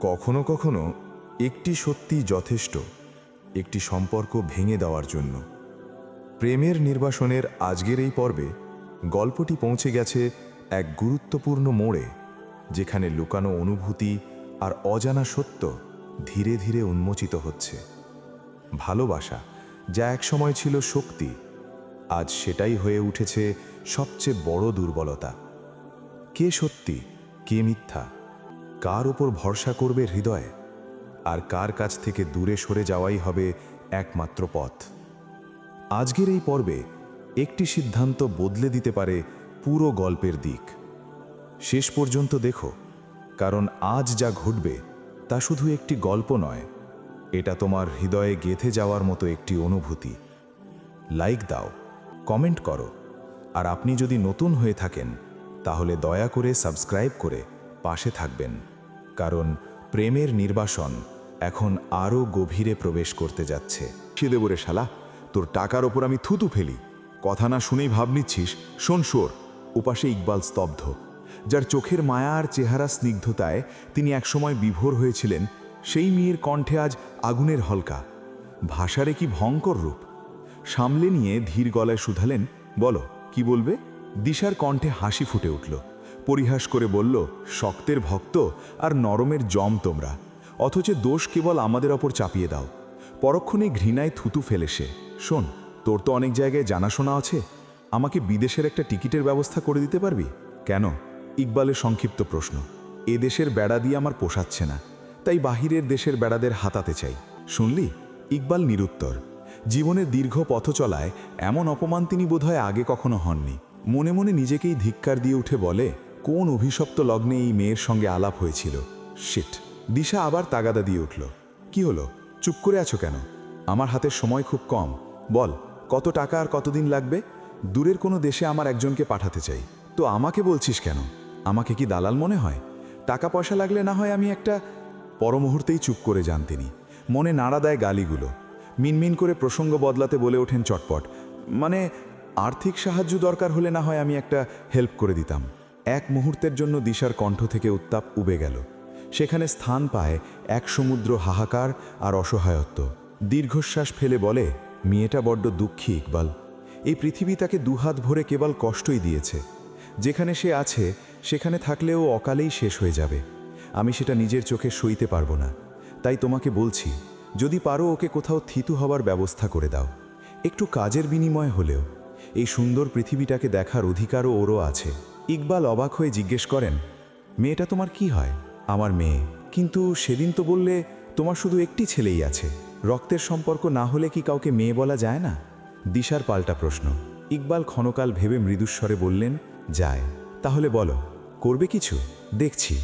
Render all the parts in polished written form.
কখনো কখনো একটি সত্যি যথেষ্ট একটি সম্পর্ক ভেঙে দেওয়ার জন্য। প্রেমের নির্বাসনের আজকের এই পর্বে গল্পটি পৌঁছে গেছে এক গুরুত্বপূর্ণ মোড়ে, যেখানে লুকানো অনুভূতি আর অজানা সত্য ধীরে ধীরে উন্মোচিত হচ্ছে। ভালোবাসা, যা একসময় ছিল শক্তি, আজ সেটাই হয়ে উঠেছে সবচেয়ে বড় দুর্বলতা। কে সত্যি, কে মিথ্যা, কার ওপর ভরসা করবে হৃদয়, আর কার কাছ থেকে দূরে সরে যাওয়াই হবে একমাত্র পথ। আজকের এই পর্বে একটি সিদ্ধান্ত বদলে দিতে পারে পুরো গল্পের দিক। শেষ পর্যন্ত দেখো, কারণ আজ যা ঘটবে তা শুধু একটি গল্প নয়, এটা তোমার হৃদয়ে গেঁথে যাওয়ার মতো একটি অনুভূতি। লাইক দাও, কমেন্ট করো, আর আপনি যদি নতুন হয়ে থাকেন তাহলে দয়া করে সাবস্ক্রাইব করে পাশে থাকবেন, কারণ প্রেমের নির্বাসন এখন আরও গভীরে প্রবেশ করতে যাচ্ছে। সে দেব রে শালা, তোর টাকার ওপর আমি থুতু ফেলি। কথা না শুনেই ভাব নিচ্ছিস? শোন শোর। ওপাশে ইকবাল স্তব্ধ, যার চোখের মায়া আর চেহারা স্নিগ্ধতায় তিনি একসময় বিভোর হয়েছিলেন, সেই মেয়ের কণ্ঠে আজ আগুনের হলকা। ভাষারে কি ভয়ঙ্কর রূপ! সামলে নিয়ে ধীর গলায় শুধালেন, বলো কি বলবে? দিশার কণ্ঠে হাসি ফুটে উঠল, পরিহাস করে বলল, শক্তের ভক্ত আর নরমের জম তোমরা, অথচ দোষ কেবল আমাদের ওপর চাপিয়ে দাও। পরক্ষণে ঘৃণায় থুতু ফেলে সে, শোন, তোর তো অনেক জায়গায় জানাশোনা আছে, আমাকে বিদেশের একটা টিকিটের ব্যবস্থা করে দিতে পারবি? কেন? ইকবালের সংক্ষিপ্ত প্রশ্ন। এ দেশের বেড়া দিয়ে আমার পোষাচ্ছে না, তাই বাহিরের দেশের বেড়াদের হাতাতে চাই। শুনলি? ইকবাল নিরুত্তর। জীবনের দীর্ঘ পথ চলায় এমন অপমান তিনি বোধহয় আগে কখনো হননি। মনে মনে নিজেকেই ধিক্কার দিয়ে উঠে বলে, কোন অভিশপ্ত লগ্নে এই মেয়ের সঙ্গে আলাপ হয়েছিল। শিট! দিশা আবার তাগাদা দিয়ে উঠল। কি হলো? চুপ করে আছো কেন? আমার হাতে সময় খুব কম, বল কত টাকা আর কতদিন লাগবে? দূরের কোনো দেশে আমার একজনকে পাঠাতে চাই। তো আমাকে বলছিস কেন? আমাকে কি দালাল মনে হয়? টাকা পয়সা লাগলে না হয় আমি একটা... পরমুহূর্তেই চুপ করে যান তিনি। মনে নাড়া দেয় গালিগুলো। মিনমিন করে প্রসঙ্গ বদলাতে বলে ওঠেন চটপট, মানে আর্থিক সাহায্য দরকার হলে না হয় আমি একটা হেল্প করে দিতাম। এক মুহূর্তের জন্য দিশার কণ্ঠ থেকে উত্তাপ উবে গেল। সেখানে স্থান পায় এক সমুদ্র হাহাকার আর অসহায়ত্ব। দীর্ঘশ্বাস ফেলে বলে, মেয়েটা বড্ড দুঃখী ইকবাল। এই পৃথিবী তাকে দুহাত ভরে কেবল কষ্টই দিয়েছে। যেখানে সে আছে সেখানে থাকলেও অকালেই শেষ হয়ে যাবে। আমি সেটা নিজের চোখে সইতে পারবো না। তাই তোমাকে বলছি, যদি পারো ওকে কোথাও থিতু হবার ব্যবস্থা করে দাও। একটু কাজের বিনিময় হলেও। এই সুন্দর পৃথিবীটাকে দেখার অধিকারও ওরও আছে। ইকবাল অবাক হয়ে জিজ্ঞেস করেন, মেয়েটা তোমার কি হয়? আমার মেয়ে। কিন্তু সেদিন তো বললে তোমার শুধু একটি ছেলেই আছে। রক্তের সম্পর্ক না হলে কি কাউকে মেয়ে বলা যায় না? দিশার পাল্টা প্রশ্ন। ইকবাল ক্ষণকাল ভেবে মৃদুস্বরে বললেন, যায়। তাহলে বলো, করবে কিছু? দেখছি।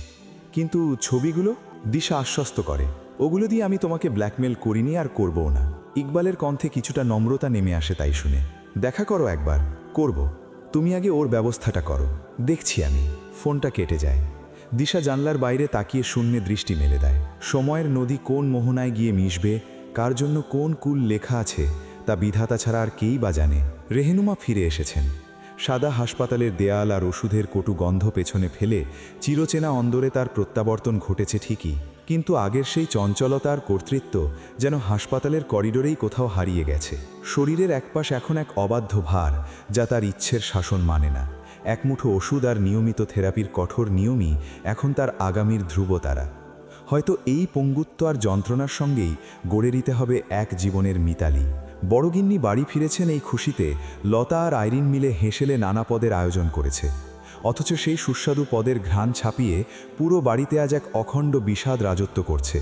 কিন্তু ছবিগুলো? দিশা আশ্বস্ত করে, ওগুলো দিয়ে আমি তোমাকে ব্ল্যাকমেল করিনি আর করবও না। ইকবালের কণ্ঠে কিছুটা নম্রতা নেমে আসে তাই শুনে। দেখা করো একবার। করব। তুমি আগে ওর ব্যবস্থাটা করো, দেখছি আমি। ফোনটা কেটে যায়। দিশা জানলার বাইরে তাকিয়ে শূন্যে দৃষ্টি মেলে দেয়। সময়ের নদী কোন মোহনায় গিয়ে মিশবে, কার জন্য কোন কুল লেখা আছে, তা বিধাতা ছাড়া আর কেই বা জানে। রেহেনুমা ফিরে এসেছেন। সাদা হাসপাতালের দেয়াল আর ওষুধের কটু গন্ধ পেছনে ফেলে চিরচেনা অন্দরে তার প্রত্যাবর্তন ঘটেছে ঠিকই, কিন্তু আগের সেই চঞ্চলতার কর্তৃত্ব যেন হাসপাতালের করিডোরেই কোথাও হারিয়ে গেছে। শরীরের একপাশ এখন এক অবাধ্য ভার, যা তার ইচ্ছের শাসন মানে না। এক মুঠো ওষুধ আর নিয়মিত থেরাপির কঠোর নিয়মই এখন তার আগামীর ধ্রুবতারা। হয়তো এই পঙ্গুত্ব আর যন্ত্রণার সঙ্গেই গড়ে দিতে হবে এক জীবনের মিতালি। বড়গিন্নি বাড়ি ফিরেছেন এই খুশিতে লতা আর আইরিন মিলে হেসেলে নানা পদের আয়োজন করেছে। অথচ সেই সুস্বাদু পদের ঘ্রাণ ছাপিয়ে পুরো বাড়িতে আজ এক অখণ্ড বিষাদ রাজত্ব করছে।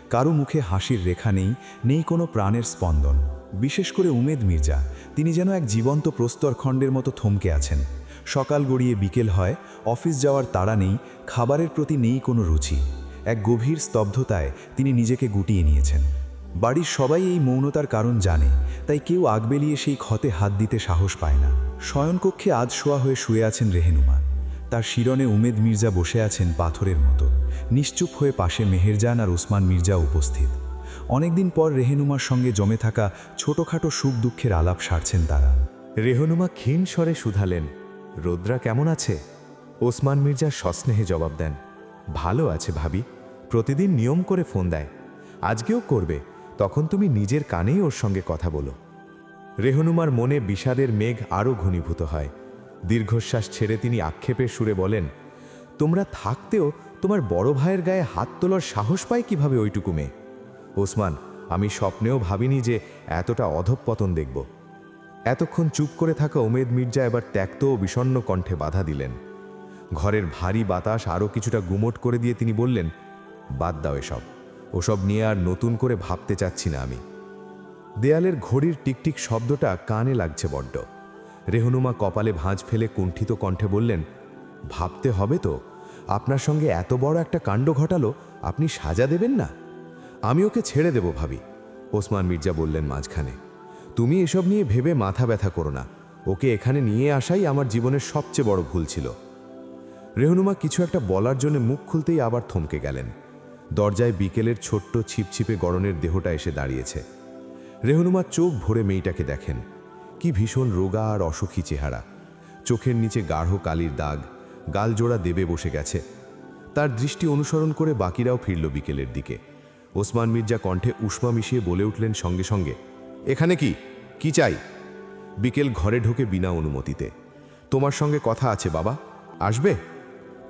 কারো মুখে হাসির রেখা নেই, নেই কোনো প্রাণের স্পন্দন। বিশেষ করে উমেদ মির্জা, তিনি যেন এক জীবন্ত প্রস্তরখণ্ডের মতো থমকে আছেন। সকাল গড়িয়ে বিকেল হয়, অফিস যাওয়ার তাড়া নেই, খাবারের প্রতি নেই কোনো রুচি। এক গভীর স্তব্ধতায় তিনি নিজেকে গুটিয়ে নিয়েছেন। বাড়ির সবাই এই মৌনতার কারণ জানে, তাই কেউ আগবেলিয়ে সেই ক্ষতে হাত দিতে সাহস পায় না। শয়নকক্ষে আধ শোয়া হয়ে শুয়ে আছেন রেহেনুমা। তার শিরনে উমেদ মির্জা বসে আছেন পাথরের মতো। নিশ্চুপ হয়ে পাশে মেহেরজান আর ওসমান মির্জা উপস্থিত। অনেকদিন পর রেহেনুমার সঙ্গে জমে থাকা ছোটোখাটো সুখ দুঃখের আলাপ সারছেন তারা। রেহনুমা ক্ষীণ স্বরে শুধালেন, রোদ্রা কেমন আছে? ওসমান মির্জা সস্নেহে জবাব দেন, ভালো আছে ভাবি। প্রতিদিন নিয়ম করে ফোন দেয়, আজকেও করবে, তখন তুমি নিজের কানেই ওর সঙ্গে কথা বলো। রেহনুমার মনে বিষাদের মেঘ আরও ঘনীভূত হয়। দীর্ঘশ্বাস ছেড়ে তিনি আক্ষেপের সুরে বলেন, তোমরা থাকতেও তোমার বড় ভাইয়ের গায়ে হাত তোলার সাহস পায় কিভাবে ওইটুকু মেয়ে? ওসমান, আমি স্বপ্নেও ভাবিনি যে এতটা অধঃপতন দেখব। এতক্ষণ চুপ করে থাকা উমেদ মির্জা এবার ত্যক্ত ও বিষণ্ণ কণ্ঠে বাধা দিলেন। ঘরের ভারী বাতাস আরও কিছুটা গুমোট করে দিয়ে তিনি বললেন, বাদ দাও এসব, ওসব নিয়ে আর নতুন করে ভাবতে চাচ্ছি না আমি। দেয়ালের ঘড়ির টিকটিক শব্দটা কানে লাগছে বড্ড। রেহনুমা কপালে ভাঁজ ফেলে কুণ্ঠিত কণ্ঠে বললেন, ভাবতে হবে তো, আপনার সঙ্গে এত বড় একটা কাণ্ড ঘটালো, আপনি সাজা দেবেন না? আমি ওকে ছেড়ে দেব ভাবি। ওসমান মির্জা বললেন মাঝখানে, তুমি এসব নিয়ে ভেবে মাথা ব্যথা করো না, ওকে এখানে নিয়ে আসাই আমার জীবনের সবচেয়ে বড় ভুল ছিল। রেহনুমা কিছু একটা বলার জন্য মুখ খুলতেই আবার থমকে গেলেন। দরজায় বিকেলের ছোট্ট ছিপছিপে গড়নের দেহটা এসে দাঁড়িয়েছে। রেহনুমা চোখ ভরে মেয়েটাকে দেখেন। কি ভীষণ রোগা আর অসুখী চেহারা, চোখের নিচে গাঢ় কালির দাগ, গালজোড়া দেবে বসে গেছে। তার দৃষ্টি অনুসরণ করে বাকিরাও ফিরল বিকেলের দিকে। ওসমান মির্জা কণ্ঠে উষ্মা মিশিয়ে বলে উঠলেন সঙ্গে সঙ্গে, এখানে কি চাই? বিকেল ঘরে ঢোকে বিনা অনুমতিতে। তোমার সঙ্গে কথা আছে বাবা, আসবে?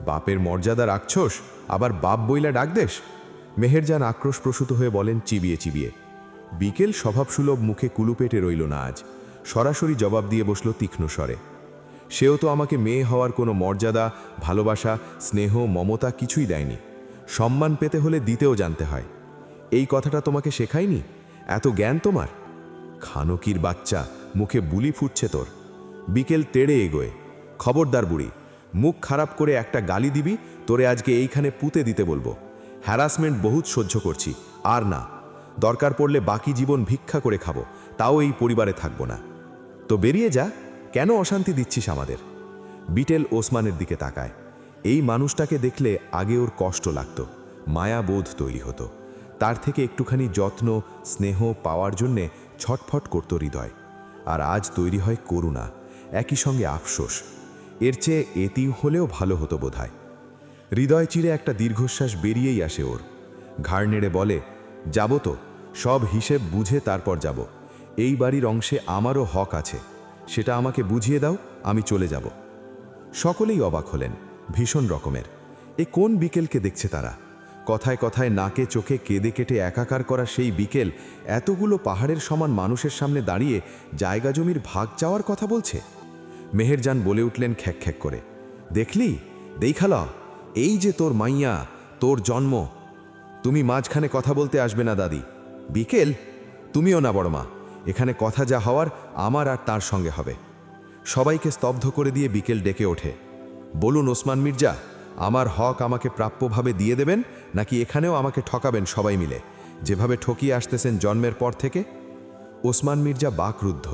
বাপের মর্যাদা রাখছোস, আবার বাপ বইলা ডাক দেশ? মেহেরজান আক্রোশপ্রসূত হয়ে বলেন চিবিয়ে চিবিয়ে। বিকেল স্বভাবসুলভ মুখে কুলুপেটে রইল না আজ, সরাসরি জবাব দিয়ে বসল তীক্ষ্ণ স্বরে, সেও তো আমাকে মেয়ে হওয়ার কোনো মর্যাদা, ভালোবাসা, স্নেহ, মমতা কিছুই দেয়নি। সম্মান পেতে হলে দিতেও জানতে হয়। এই কথাটা তোমাকে শেখায়নি? এত জ্ঞান তোমার? খানকির বাচ্চা, মুখে বুলি ফুটছে তোর। বিকেল তেড়ে এগোয়, খবরদার বুড়ি, মুখ খারাপ করে একটা গালি দিবি, তোরে আজকে এইখানে পুঁতে দিতে বলবো। হ্যারাসমেন্ট বহুত সহ্য করছি, আর না। দরকার পড়লে বাকি জীবন ভিক্ষা করে খাবো, তাও এই পরিবারে থাকবো না। তো বেরিয়ে যা, কেন অশান্তি দিচ্ছিস আমাদের? বিটেল ওসমানের দিকে তাকায়। এই মানুষটাকে দেখলে আগে ওর কষ্ট লাগত, মায়াবোধ তৈরি হতো। তার থেকে একটুখানি যত্ন, স্নেহ পাওয়ার জন্যে ছটফট করত হৃদয়। আর আজ তৈরি হয় করুণা, একই সঙ্গে আফসোস। এর চেয়ে এতিম হলেও ভালো হতো বোধহয়। হৃদয় চিরে একটা দীর্ঘশ্বাস বেরিয়েই আসে ওর। ঘাড় নেড়ে বলে, যাব তো, সব হিসেব বুঝে তারপর যাব। এই বাড়ির অংশে আমারও হক আছে, সেটা আমাকে বুঝিয়ে দাও, আমি চলে যাব। সকলেই অবাক হলেন, ভীষণ রকমের। এ কোন বিকেলকে দেখছে তারা? কথায় কথায় নাকে চোখে কেঁদে কেটে একাকার করা সেই বিকেল এতগুলো পাহাড়ের সমান মানুষের সামনে দাঁড়িয়ে জায়গা জমির ভাগ চাওয়ার কথা বলছে। মেহেরজান বলে উঠলেন খ্যাক খ্যাক করে, দেখলি, দেখাল, এই যে তোর মাইয়া, তোর জন্ম। তুমি মাঝখানে কথা বলতে আসবে না দাদি। বিকেল, তুমিও না বড় মা, এখানে কথা যা হওয়ার আমার আর তার সঙ্গে হবে। সবাইকে স্তব্ধ করে দিয়ে বিকেল ডেকে ওঠে, বলুন ওসমান মির্জা, আমার হক আমাকে প্রাপ্যভাবে দিয়ে দেবেন, নাকি এখানেও আমাকে ঠকাবেন সবাই মিলে, যেভাবে ঠকিয়ে আসতেছেন জন্মের পর থেকে? ওসমান মির্জা বাকরুদ্ধ।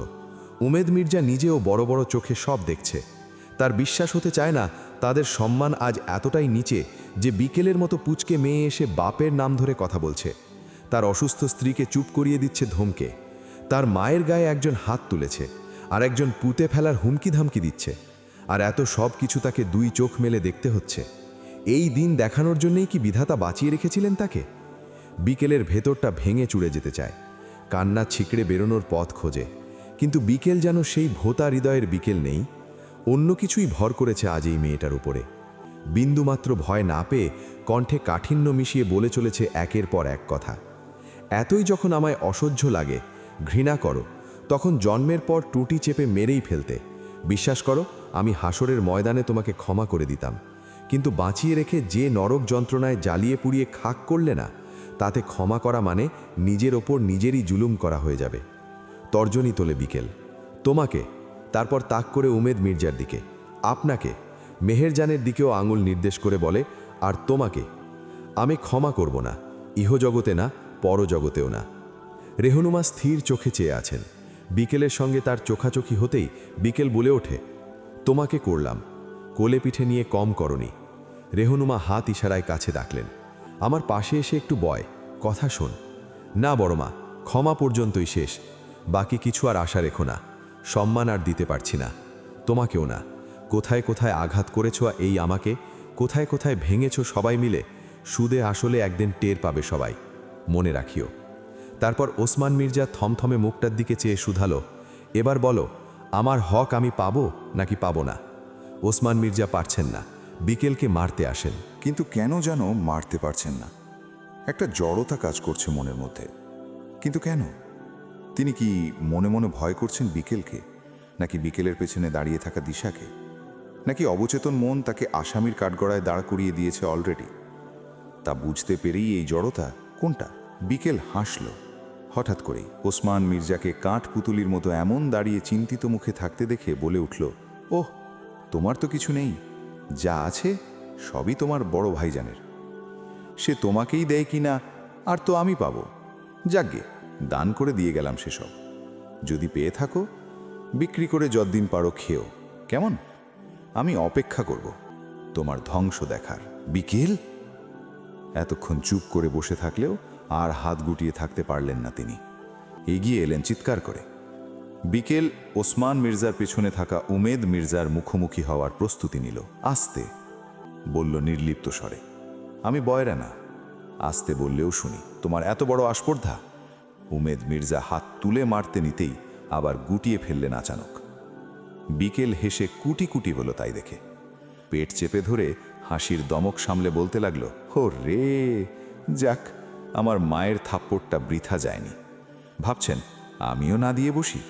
উমেদ মির্জা নিজেও বড় বড় চোখে সব দেখছে। তার বিশ্বাস হতে চায় না তাদের সম্মান আজ এতটাই নিচে যে বিকেলের মতো পুচকে মেয়ে এসে বাপের নাম ধরে কথা বলছে। তার অসুস্থ স্ত্রীকে চুপ করিয়ে দিচ্ছে ধমকে। তার মায়ের গায়ে একজন হাত তুলেছে, আর একজন পুঁতে ফেলার হুমকি ধামকি দিচ্ছে। আর এত সব কিছু তাকে দুই চোখ মেলে দেখতে হচ্ছে। এই দিন দেখানোর জন্যই কি বিধাতা বাঁচিয়ে রেখেছিলেন তাকে? বিকেলের ভেতরটা ভেঙে চুড়ে যেতে চায়, কান্না ছিকড়ে বেরোনোর পথ খোঁজে। কিন্তু বিকেল যেন সেই ভোতা হৃদয়ের বিকেল নেই। অন্য কিছুই ভর করেছে আজ এই মেয়েটার উপরে। বিন্দুমাত্র ভয় না পেয়ে কণ্ঠে কাঠিন্য মিশিয়ে বলে চলেছে একের পর এক কথা। এতই যখন আমায় অসহ্য লাগে, ঘৃণা করো, তখন জন্মের পর টুটি চেপে মেরেই ফেলতে। বিশ্বাস করো, আমি হাসরের ময়দানে তোমাকে ক্ষমা করে দিতাম। কিন্তু বাঁচিয়ে রেখে যে নরক যন্ত্রণায় জ্বালিয়ে পুড়িয়ে খাক করলে না, তাতে ক্ষমা করা মানে নিজের ওপর নিজেরই জুলুম করা হয়ে যাবে। তর্জনী তোলে বিকেল, তোমাকে, তারপর তাক করে উমেদ মির্জার দিকে, আপনাকে, মেহেরজানের দিকেও আঙুল নির্দেশ করে বলে, আর তোমাকে। আমি ক্ষমা করব না, ইহজগতে না, পরজগতেও না। রেহনুমা স্থির চোখে চেয়ে আছেন। বিকেলের সঙ্গে তার চোখাচোখি হতেই বিকেল বলে ওঠে, তোমাকে করলাম, কোলে পিঠে নিয়ে কম করনি। রেহনুমা হাত ইশারায় কাছে ডাকলেন, আমার পাশে এসে একটু বয়, কথা শোন। না বড় মা, ক্ষমা পর্যন্তই শেষ, বাকি কিছু আর আশা রেখো না। সম্মান আর দিতে পারছি না, তোমাকেও না। কোথায় কোথায় আঘাত করেছ এই আমাকে, কোথায় কোথায় ভেঙেছ সবাই মিলে, সুদে আসলে একদিন টের পাবে সবাই, মনে রাখিও। তারপর ওসমান মির্জা থমথমে মুখটার দিকে চেয়ে শুধালো, এবার বলো, আমার হক আমি পাবো নাকি পাবো না? ওসমান মির্জা পারছেন না, বিকেলকে মারতে আসেন। কিন্তু কেন যেন মারতে পারছেন না। একটা জড়তা কাজ করছে মনের মধ্যে। কিন্তু কেন? তিনি কি মনে মনে ভয় করছেন বিকেলকে, নাকি বিকেলের পেছনে দাঁড়িয়ে থাকা দিশাকে, নাকি অবচেতন মন তাকে আসামির কাঠগড়ায় দাঁড় করিয়ে দিয়েছে অলরেডি? তা বুঝতে পেরেই এই জড়তা কোনটা? বিকেল হাসল হঠাৎ করেই। ওসমান মির্জাকে কাঠ পুতুলির মতো এমন দাঁড়িয়ে চিন্তিত মুখে থাকতে দেখে বলে উঠল, ওহ, তোমার তো কিছু নেই, যা আছে সবই তোমার বড় ভাইজানের। সে তোমাকেই দেয় কিনা আর তো আমি পাবো, যাকগে, দান করে দিয়ে গেলাম সেসব। যদি পেয়ে থাকো, বিক্রি করে যতদিন পারো খেও, কেমন? আমি অপেক্ষা করব তোমার ধ্বংস দেখার। বিকেল এতক্ষণ চুপ করে বসে থাকলেও আর হাত গুটিয়ে থাকতে পারলেন না তিনি। এগিয়ে এলেন চিৎকার করে। বিকেল ওসমান মির্জার পেছনে থাকা উমেদ মির্জার মুখোমুখি হওয়ার প্রস্তুতি নিল। আস্তে বলল নির্লিপ্ত স্বরে, আমি বয়রা না, আস্তে বললেও শুনি। তোমার এত বড় আস্পর্ধা? উমেদ মির্জা হাত তুলে মারতে নিতেই আবার গুটিয়ে ফেললেন আচানক। বিকেল হেসে কুটি কুটি হলো তাই দেখে। পেট চেপে ধরে হাসির দমক সামলে বলতে লাগলো, হো রে, যাক, আমার মায়ের থাপ্পড়টা বৃথা যায়নি। ভাবছেন আমিও না দিয়ে বসি?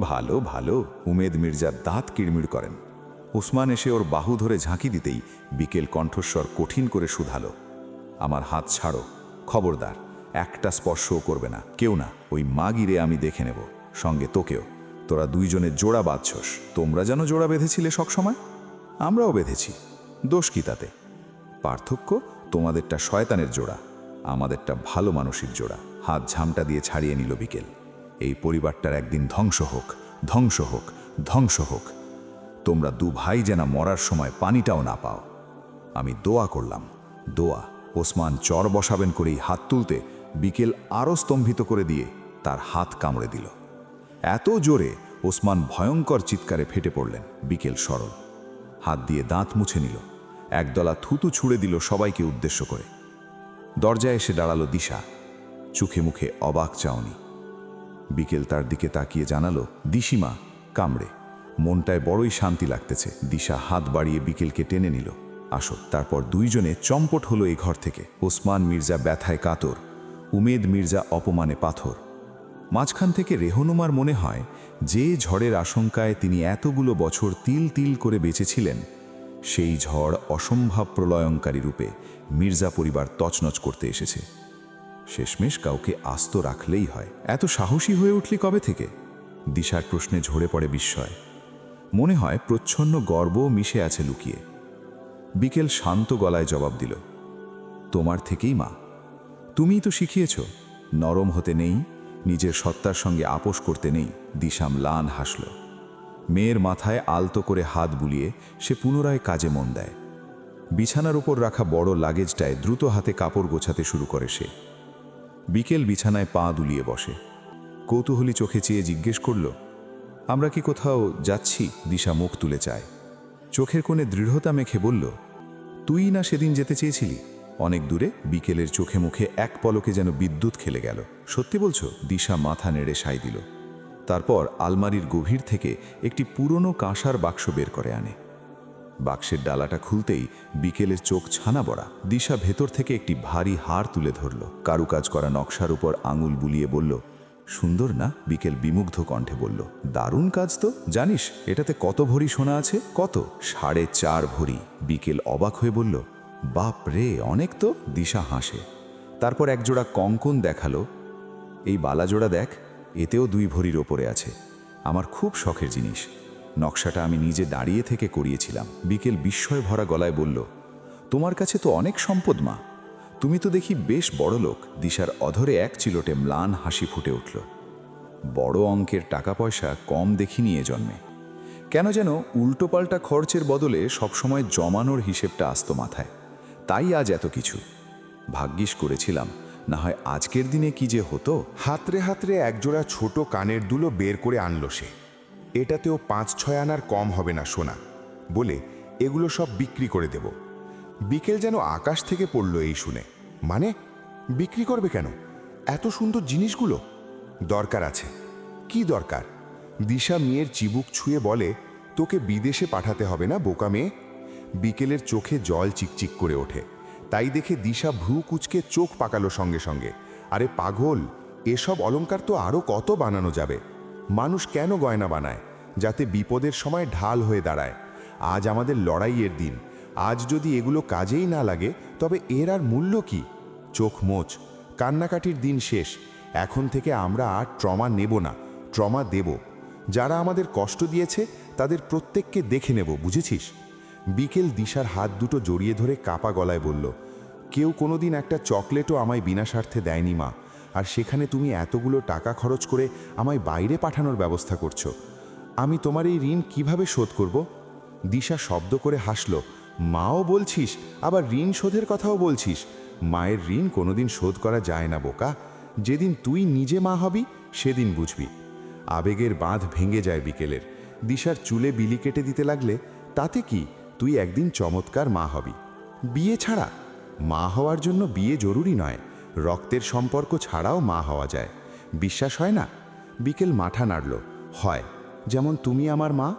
ভালো ভালো। উমেদ মির্জা দাঁত কিড়মিড় করেন। ওসমান এসে ওর বাহু ধরে ঝাঁকি দিতেই বিকেল কণ্ঠস্বর কঠিন করে শুধালো, আমার হাত ছাড়ো, খবরদার, একটা স্পর্শও করবে না, কেউ না। ওই মাগিরে আমি দেখে নেব, সঙ্গে তোকেও। তোরা দুইজনে জোড়া বাঁধছস। তোমরা যেন জোড়া বেঁধেছিলে সবসময়, আমরাও বেঁধেছি, দোষ কি তাতে? পার্থক্য তোমাদেরটা শয়তানের জোড়া, আমাদেরটা ভালো মানুষের জোড়া। হাত ঝামটা দিয়ে ছাড়িয়ে নিল বিকেল। এই পরিবারটার একদিন ধ্বংস হোক, ধ্বংস হোক, ধ্বংস হোক। তোমরা দু ভাই যেন মরার সময় পানিটাও না পাও। আমি দোয়া করলাম, দোয়া। ওসমান চর বসাবেন করেই হাত তুলতে বিকেল আরও স্তম্ভিত করে দিয়ে তার হাত কামড়ে দিল। এত জোরে ওসমান ভয়ঙ্কর চিৎকারে ফেটে পড়লেন। বিকেল সরল হাত দিয়ে দাঁত মুছে নিল, একদলা থুতু ছুঁড়ে দিল সবাইকে উদ্দেশ্য করে। দরজায় এসে দাঁড়ালো দিশা, চোখে মুখে অবাক চাউনি। বিকেল তার দিকে তাকিয়ে জানালো, দিশিমা, কামড়ে। মনটায় বড়ই শান্তি লাগতেছে। দিশা হাত বাড়িয়ে বিকেলকে টেনে নিল, আসো। তারপর দুইজনে চম্পট হলো এই ঘর থেকে। ওসমান মির্জা ব্যথায় কাতর, উমেদ মির্জা অপমানে পাথর। মাঝখান থেকে রেহনুমার মনে হয় যে ঝড়ের আশঙ্কায় তিনি এতগুলো বছর তিল তিল করে বেঁচেছিলেন, সেই ঝড় অসম্ভব প্রলয়ঙ্কারী রূপে মির্জা পরিবার তছনছ করতে এসেছে। শেষমেশ কাউকে আস্ত রাখলেই হয়। এত সাহসী হয়ে উঠলি কবে থেকে? দিশার প্রশ্নে ঝরে পড়ে বিস্ময়। মনে হয় প্রচ্ছন্ন গর্ব মিশে আছে লুকিয়ে। বিকেল শান্ত গলায় জবাব দিল, তোমার থেকেই মা। তুমিই তো শিখিয়েছ, নরম হতে নেই, নিজের সত্তার সঙ্গে আপোষ করতে নেই। দিশা ম্লান হাসল। মেয়ের মাথায় আলতো করে হাত বুলিয়ে সে পুনরায় কাজে মন দেয়। বিছানার উপর রাখা বড় লাগেজটায় দ্রুত হাতে কাপড় গোছাতে শুরু করে সে। বিকেল বিছানায় পা দুলিয়ে বসে। কৌতূহলী চোখে চেয়ে জিজ্ঞেস করল, আমরা কি কোথাও যাচ্ছি? দিশা মুখ তুলে চায়। চোখের কোণে দৃঢ়তা মেখে বলল, তুই না সেদিন যেতে চেয়েছিলি অনেক দূরে? বিকেলের চোখে মুখে এক পলকে যেন বিদ্যুৎ খেলে গেল। সত্যি বলছো? দিশা মাথা নেড়ে সায় দিল। তারপর আলমারির গভীর থেকে একটি পুরনো কাঁসার বাক্স বের করে আনে। বাক্সের ডালাটা খুলতেই বিকেলের চোখ ছানা বড়া। দিশা ভেতর থেকে একটি ভারী হার তুলে ধরল। কারুকাজ করা নকশার উপর আঙুল বুলিয়ে বলল, সুন্দর না? বিকেল বিমুগ্ধ কণ্ঠে বলল, দারুণ কাজ তো। জানিস এটাতে কত ভরি সোনা আছে? কত? 4.5 ভরি। বিকেল অবাক হয়ে বলল, বাপ রে, অনেক তো। দিশা হাসে। তারপর একজোড়া কঙ্কন দেখালো। এই বালাজোড়া দেখ, এতেও 2 ভরির ওপরে আছে। আমার খুব শখের জিনিস। নকশাটা আমি নিজে দাঁড়িয়ে থেকে করিয়েছিলাম। বিকেল বিস্ময় ভরা গলায় বলল, তোমার কাছে তো অনেক সম্পদ মা, তুমি তো দেখি বেশ বড় লোক। দিশার অধরে এক চিলোটে ম্লান হাসি ফুটে উঠল। বড় অঙ্কের টাকা পয়সা কম দেখিনি এ জন্মে। কেন যেন উল্টোপাল্টা খরচের বদলে সবসময় জমানোর হিসেবটা আসতো মাথায়। তাই আজ এত কিছু। ভাগ্যিস করেছিলাম, না হয় আজকের দিনে কি যে হতো। হাতড়ে হাতড়ে একজোড়া ছোট কানের দুলো বের করে আনলো সে। এটাতেও 5-6 আনার কম হবে না সোনা বলে এগুলো সব বিক্রি করে দেব। বিকেল যেন আকাশ থেকে পড়ল এই শুনে। মানে বিক্রি করবে কেন এত সুন্দর জিনিসগুলো? দরকার আছে। কি দরকার? দিশা মেয়ের চিবুক ছুঁয়ে বলে, তোকে বিদেশে পাঠাতে হবে না বোকা মেয়ে। বিকেলের চোখে জল চিকচিক করে ওঠে। তাই দেখে দিশা ভ্রু কুচকে চোখ পাকালো সঙ্গে সঙ্গে। আরে পাগল, এসব অলংকার তো আরও কত বানানো যাবে। মানুষ কেন গয়না বানায়? যাতে বিপদের সময় ঢাল হয়ে দাঁড়ায়। আজ আমাদের লড়াইয়ের দিন। আজ যদি এগুলো কাজেই না লাগে তবে এর আর মূল্য কি? চোখ মোচ, কান্নাকাটির দিন শেষ। এখন থেকে আমরা আর ট্রমা নেব না, ট্রমা দেব। যারা আমাদের কষ্ট দিয়েছে তাদের প্রত্যেককে দেখে নেব, বুঝেছিস? বিকেল দিশার হাত দুটো জড়িয়ে ধরে কাপা গলায় বলল, কেউ কোনোদিন একটা চকলেটও আমায় বিনা স্বার্থে দেয়নি মা, আর সেখানে তুমি এতগুলো টাকা খরচ করে আমায় বাইরে পাঠানোর ব্যবস্থা করছো। আমি তোমার এই ঋণ কিভাবে শোধ করব? দিশা শব্দ করে হাসল। মাও বলছিস, আবার ঋণ শোধের কথাও বলছিস? মায়ের ঋণ কোনোদিন শোধ করা যায় না বোকা। যেদিন তুই নিজে মা হবি সেদিন বুঝবি। আবেগের বাঁধ ভেঙে যায় বিকেলের। দিশার চুলে বিলি কেটে দিতে লাগলে, তাতে কি, তুই একদিন চমৎকার মা হবি। বিয়ে ছাড়া? মা হওয়ার জন্য বিয়ে জরুরি নয়, রক্তের সম্পর্ক ছাড়াও মা হওয়া যায়। বিশ্বাস হয় না? বিকেল মাথা নাড়ল। হয়, যেমন তুমি আমার মা।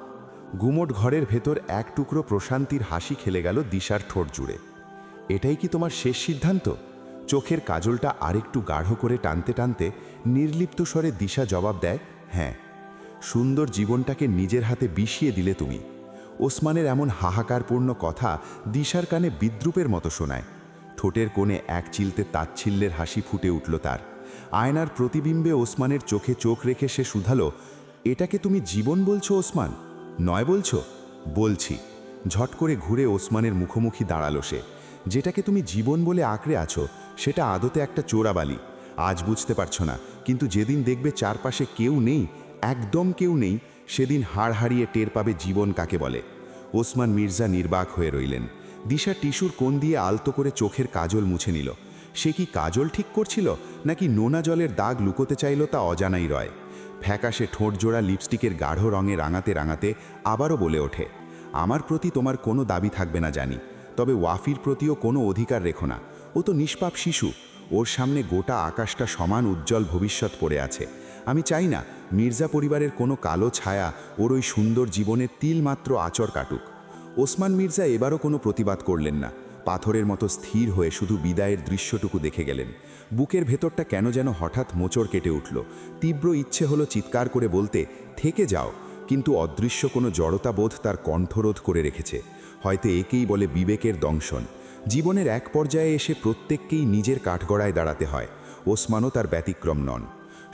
গুমোট ঘরের ভেতর এক টুকরো প্রশান্তির হাসি খেলে গেল দিশার ঠোঁট জুড়ে। এটাই কি তোমার শেষ সিদ্ধান্ত? চোখের কাজলটা আরেকটু গাঢ় করে টানতে টানতে নির্লিপ্ত স্বরে দিশা জবাব দেয়, হ্যাঁ। সুন্দর জীবনটাকে নিজের হাতে বিষিয়ে দিলে তুমি। ওসমানের এমন হাহাকারপূর্ণ কথা দিশার কানে বিদ্রূপের মতো শোনায়। ঠোঁটের কোণে এক চিলতে তাচ্ছিল্যের হাসি ফুটে উঠল তার। আয়নার প্রতিবিম্বে ওসমানের চোখে চোখ রেখে সে শুধালো, এটাকে তুমি জীবন বলছো ওসমান? নয় বলছো? বলছি। ঝট করে ঘুরে ওসমানের মুখোমুখি দাঁড়ালো সে। যেটাকে তুমি জীবন বলে আঁকড়ে আছো সেটা আদতে একটা চোরাবালি। আজ বুঝতে পারছো না, কিন্তু যেদিন দেখবে চারপাশে কেউ নেই, একদম কেউ নেই, সেদিন হাড় হারিয়ে টের পাবে জীবন কাকে বলে। ওসমান মির্জা নির্বাক হয়ে রইলেন। দিশা টিস্যুর কোণ দিয়ে আলতো করে চোখের কাজল মুছে নিল। সে কি কাজল ঠিক করছিল নাকি নোনা জলের দাগ লুকোতে চাইল তা অজানাই রয়। ফ্যাকাশে ঠোঁট জোড়া লিপস্টিকের গাঢ় রঙে রাঙাতে রাঙাতে আবারও বলে ওঠে, আমার প্রতি তোমার কোনো দাবি থাকবে না জানি, তবে ওয়াফির প্রতিও কোনো অধিকার রেখো না। ও তো নিষ্পাপ শিশু, ওর সামনে গোটা আকাশটা সমান উজ্জ্বল ভবিষ্যৎ পড়ে আছে। আমি চাই না মির্জা পরিবারের কোনো কালো ছায়া ওর ওই সুন্দর জীবনের তিলমাত্র আচর কাটুক। ওসমান মির্জা এবারও কোনো প্রতিবাদ করলেন না। পাথরের মতো স্থির হয়ে শুধু বিদায়ের দৃশ্যটুকু দেখে গেলেন। বুকের ভেতরটা কেন যেন হঠাৎ মোচড় কেটে উঠল। তীব্র ইচ্ছে হলো চিৎকার করে বলতে, থেকে যাও, কিন্তু অদৃশ্য কোনো জড়তাবোধ তার কণ্ঠরোধ করে রেখেছে। হয়তো একেই বলে বিবেকের দংশন। জীবনের এক পর্যায়ে এসে প্রত্যেককেই নিজের কাঠগড়ায় দাঁড়াতে হয়। ওসমানও তার ব্যতিক্রম নন।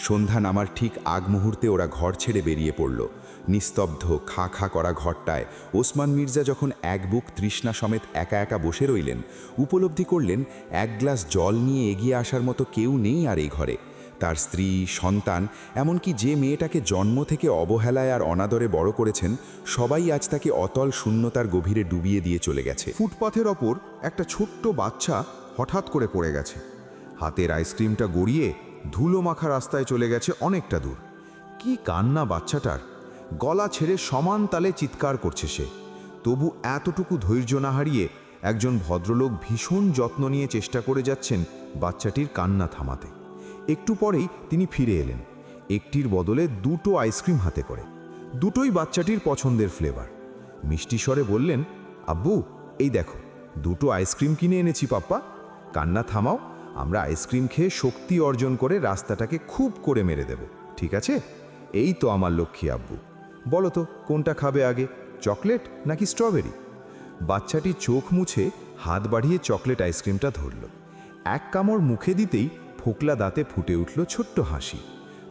সন্ধ্যা নামার ঠিক আগ মুহূর্তে ওরা ঘর ছেড়ে বেরিয়ে পড়ল। নিস্তব্ধ খা খা করা ঘরটায় ওসমান মির্জা যখন এক বুক তৃষ্ণা সমেত একা একা বসে রইলেন, উপলব্ধি করলেন এক গ্লাস জল নিয়ে এগিয়ে আসার মতো কেউ নেই আর এই ঘরে। তার স্ত্রী, সন্তান, এমনকি যে মেয়েটাকে জন্ম থেকে অবহেলায় আর অনাদরে বড় করেছেন, সবাই আজ তাকে অতল শূন্যতার গভীরে ডুবিয়ে দিয়ে চলে গেছে। ফুটপাথের ওপর একটা ছোট্ট বাচ্চা হঠাৎ করে পড়ে গেছে। হাতের আইসক্রিমটা গড়িয়ে ধুলো মাখা রাস্তায় চলে গেছে অনেকটা দূর। কি কান্না বাচ্চাটার! গলা ছেড়ে সমান তালে চিৎকার করছে সে। তবু এতটুকু ধৈর্য না হারিয়ে একজন ভদ্রলোক ভীষণ যত্ন নিয়ে চেষ্টা করে যাচ্ছেন বাচ্চাটির কান্না থামাতে। একটু পরেই তিনি ফিরে এলেন, একটির বদলে দুটো আইসক্রিম হাতে করে। দুটোই বাচ্চাটির পছন্দের ফ্লেভার। মিষ্টি স্বরে বললেন, আব্বু, এই দেখো, দুটো আইসক্রিম কিনে এনেছি পাপ্পা। কান্না থামাও, আমরা আইসক্রিম খেয়ে শক্তি অর্জন করে রাস্তাটাকে খুব করে মেরে দেব, ঠিক আছে? এই তো আমার লক্ষ্মী আব্বু। বলো তো কোনটা খাবে আগে, চকলেট নাকি স্ট্রবেরি? বাচ্চাটি চোখ মুছে হাত বাড়িয়ে চকলেট আইসক্রিমটা ধরল। এক কামড় মুখে দিতেই ফোকলা দাঁতে ফুটে উঠল ছোট্ট হাসি।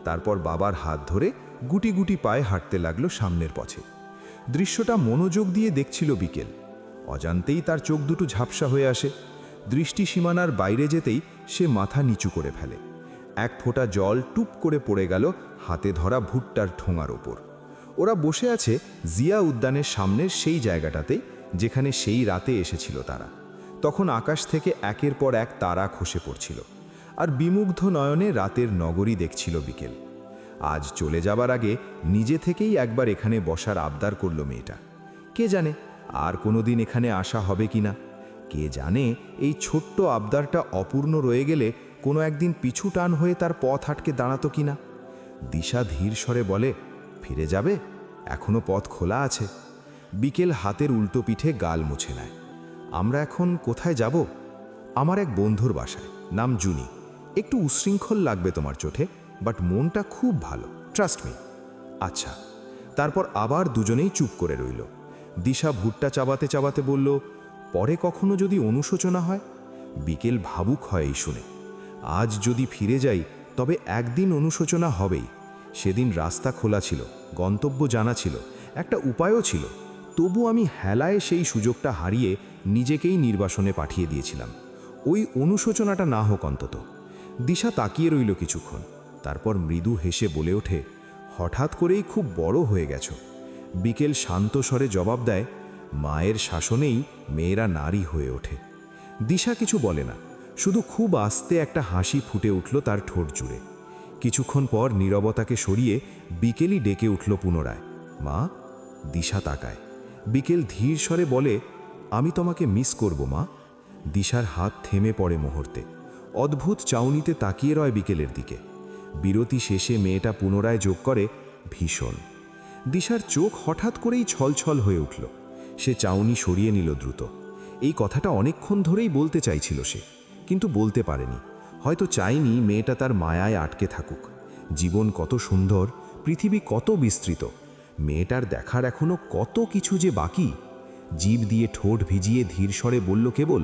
তারপর বাবার হাত ধরে গুটি গুটি পায়ে হাঁটতে লাগলো সামনের পথে। দৃশ্যটা মনোযোগ দিয়ে দেখছিল বিকেল। অজান্তেই তার চোখ দুটো ঝাপসা হয়ে আসে। দৃষ্টি সীমানার বাইরে যেতেই সে মাথা নিচু করে ফেলে। এক ফোঁটা জল টুপ করে পড়ে গেল হাতে ধরা ভুট্টার ঠোঙার ওপর। ওরা বসে আছে জিয়া উদ্যানের সামনের সেই জায়গাটাতেই যেখানে সেই রাতে এসেছিল তারা। তখন আকাশ থেকে একের পর এক তারা খসে পড়ছিল, আর বিমুগ্ধ নয়নে রাতের নগরী দেখছিল বিকেল। আজ চলে যাবার আগে নিজে থেকেই একবার এখানে বসার আবদার করল মেয়েটা। কে জানে আর কোনোদিন এখানে আসা হবে কি না। কে জানে এই ছোট্ট আবদারটা অপূর্ণ রয়ে গেলে কোনো একদিন পিছু টান হয়ে তার পথ আটকে দাঁড়াতো কিনা। দিশা ধীর স্বরে বলে, ফিরে যাবে, এখনো পথ খোলা আছে। বিকেল হাতের উল্টো পিঠে গাল মুছে নেয়। আমরা এখন কোথায় যাব? আমার এক বন্ধুর বাসায়, নাম জুনি। একটু উশৃঙ্খল লাগবে তোমার চোখে, বাট মনটা খুব ভালো, ট্রাস্ট মি। আচ্ছা। তারপর আবার দুজনেই চুপ করে রইল। দিশা ভুট্টা চাবাতে চাবাতে বলল, পরে কখনো যদি অনুশোচনা হয়? বিকেল ভাবুক হয় এই শুনে। আজ যদি ফিরে যাই তবে একদিন অনুশোচনা হবেই। সেদিন রাস্তা খোলা ছিল, গন্তব্য জানা ছিল, একটা উপায়ও ছিল। তবু আমি হেলায় সেই সুযোগটা হারিয়ে নিজেকেই নির্বাসনে পাঠিয়ে দিয়েছিলাম। ওই অনুশোচনাটা না হোক অন্তত। দিশা তাকিয়ে রইল কিছুক্ষণ, তারপর মৃদু হেসে বলে ওঠে, হঠাৎ করেই খুব বড় হয়ে গেছ। বিকেল শান্ত স্বরে জবাব দেয়, মায়ের শাসনেই মেয়েরা নারী হয়ে ওঠে। দিশা কিছু বলে না, শুধু খুব আস্তে একটা হাসি ফুটে উঠল তার ঠোঁট জুড়ে। কিছুক্ষণ পর নীরবতাকে সরিয়ে বিকেলই ডেকে উঠল পুনরায়, মা। দিশা তাকায়। বিকেল ধীর স্বরে বলে, আমি তোমাকে মিস করব মা। দিশার হাত থেমে পড়ে মুহূর্তে, অদ্ভুত চাউনিতে তাকিয়ে রয় বিকেলের দিকে। বিরতি শেষে মেয়েটা পুনরায় যোগ করে, ভীষণ। দিশার চোখ হঠাৎ করেই ছলছল হয়ে উঠল। সে চাউনি সরিয়ে নিল দ্রুত। এই কথাটা অনেকক্ষণ ধরেই বলতে চাইছিল সে, কিন্তু বলতে পারেনি। হয়তো চায়নি মেয়েটা তার মায়ায় আটকে থাকুক। জীবন কত সুন্দর, পৃথিবী কত বিস্তৃত, মেয়েটার দেখার এখনো কত কিছু যে বাকি। জিভ দিয়ে ঠোঁট ভিজিয়ে ধীর স্বরে বলল কেবল,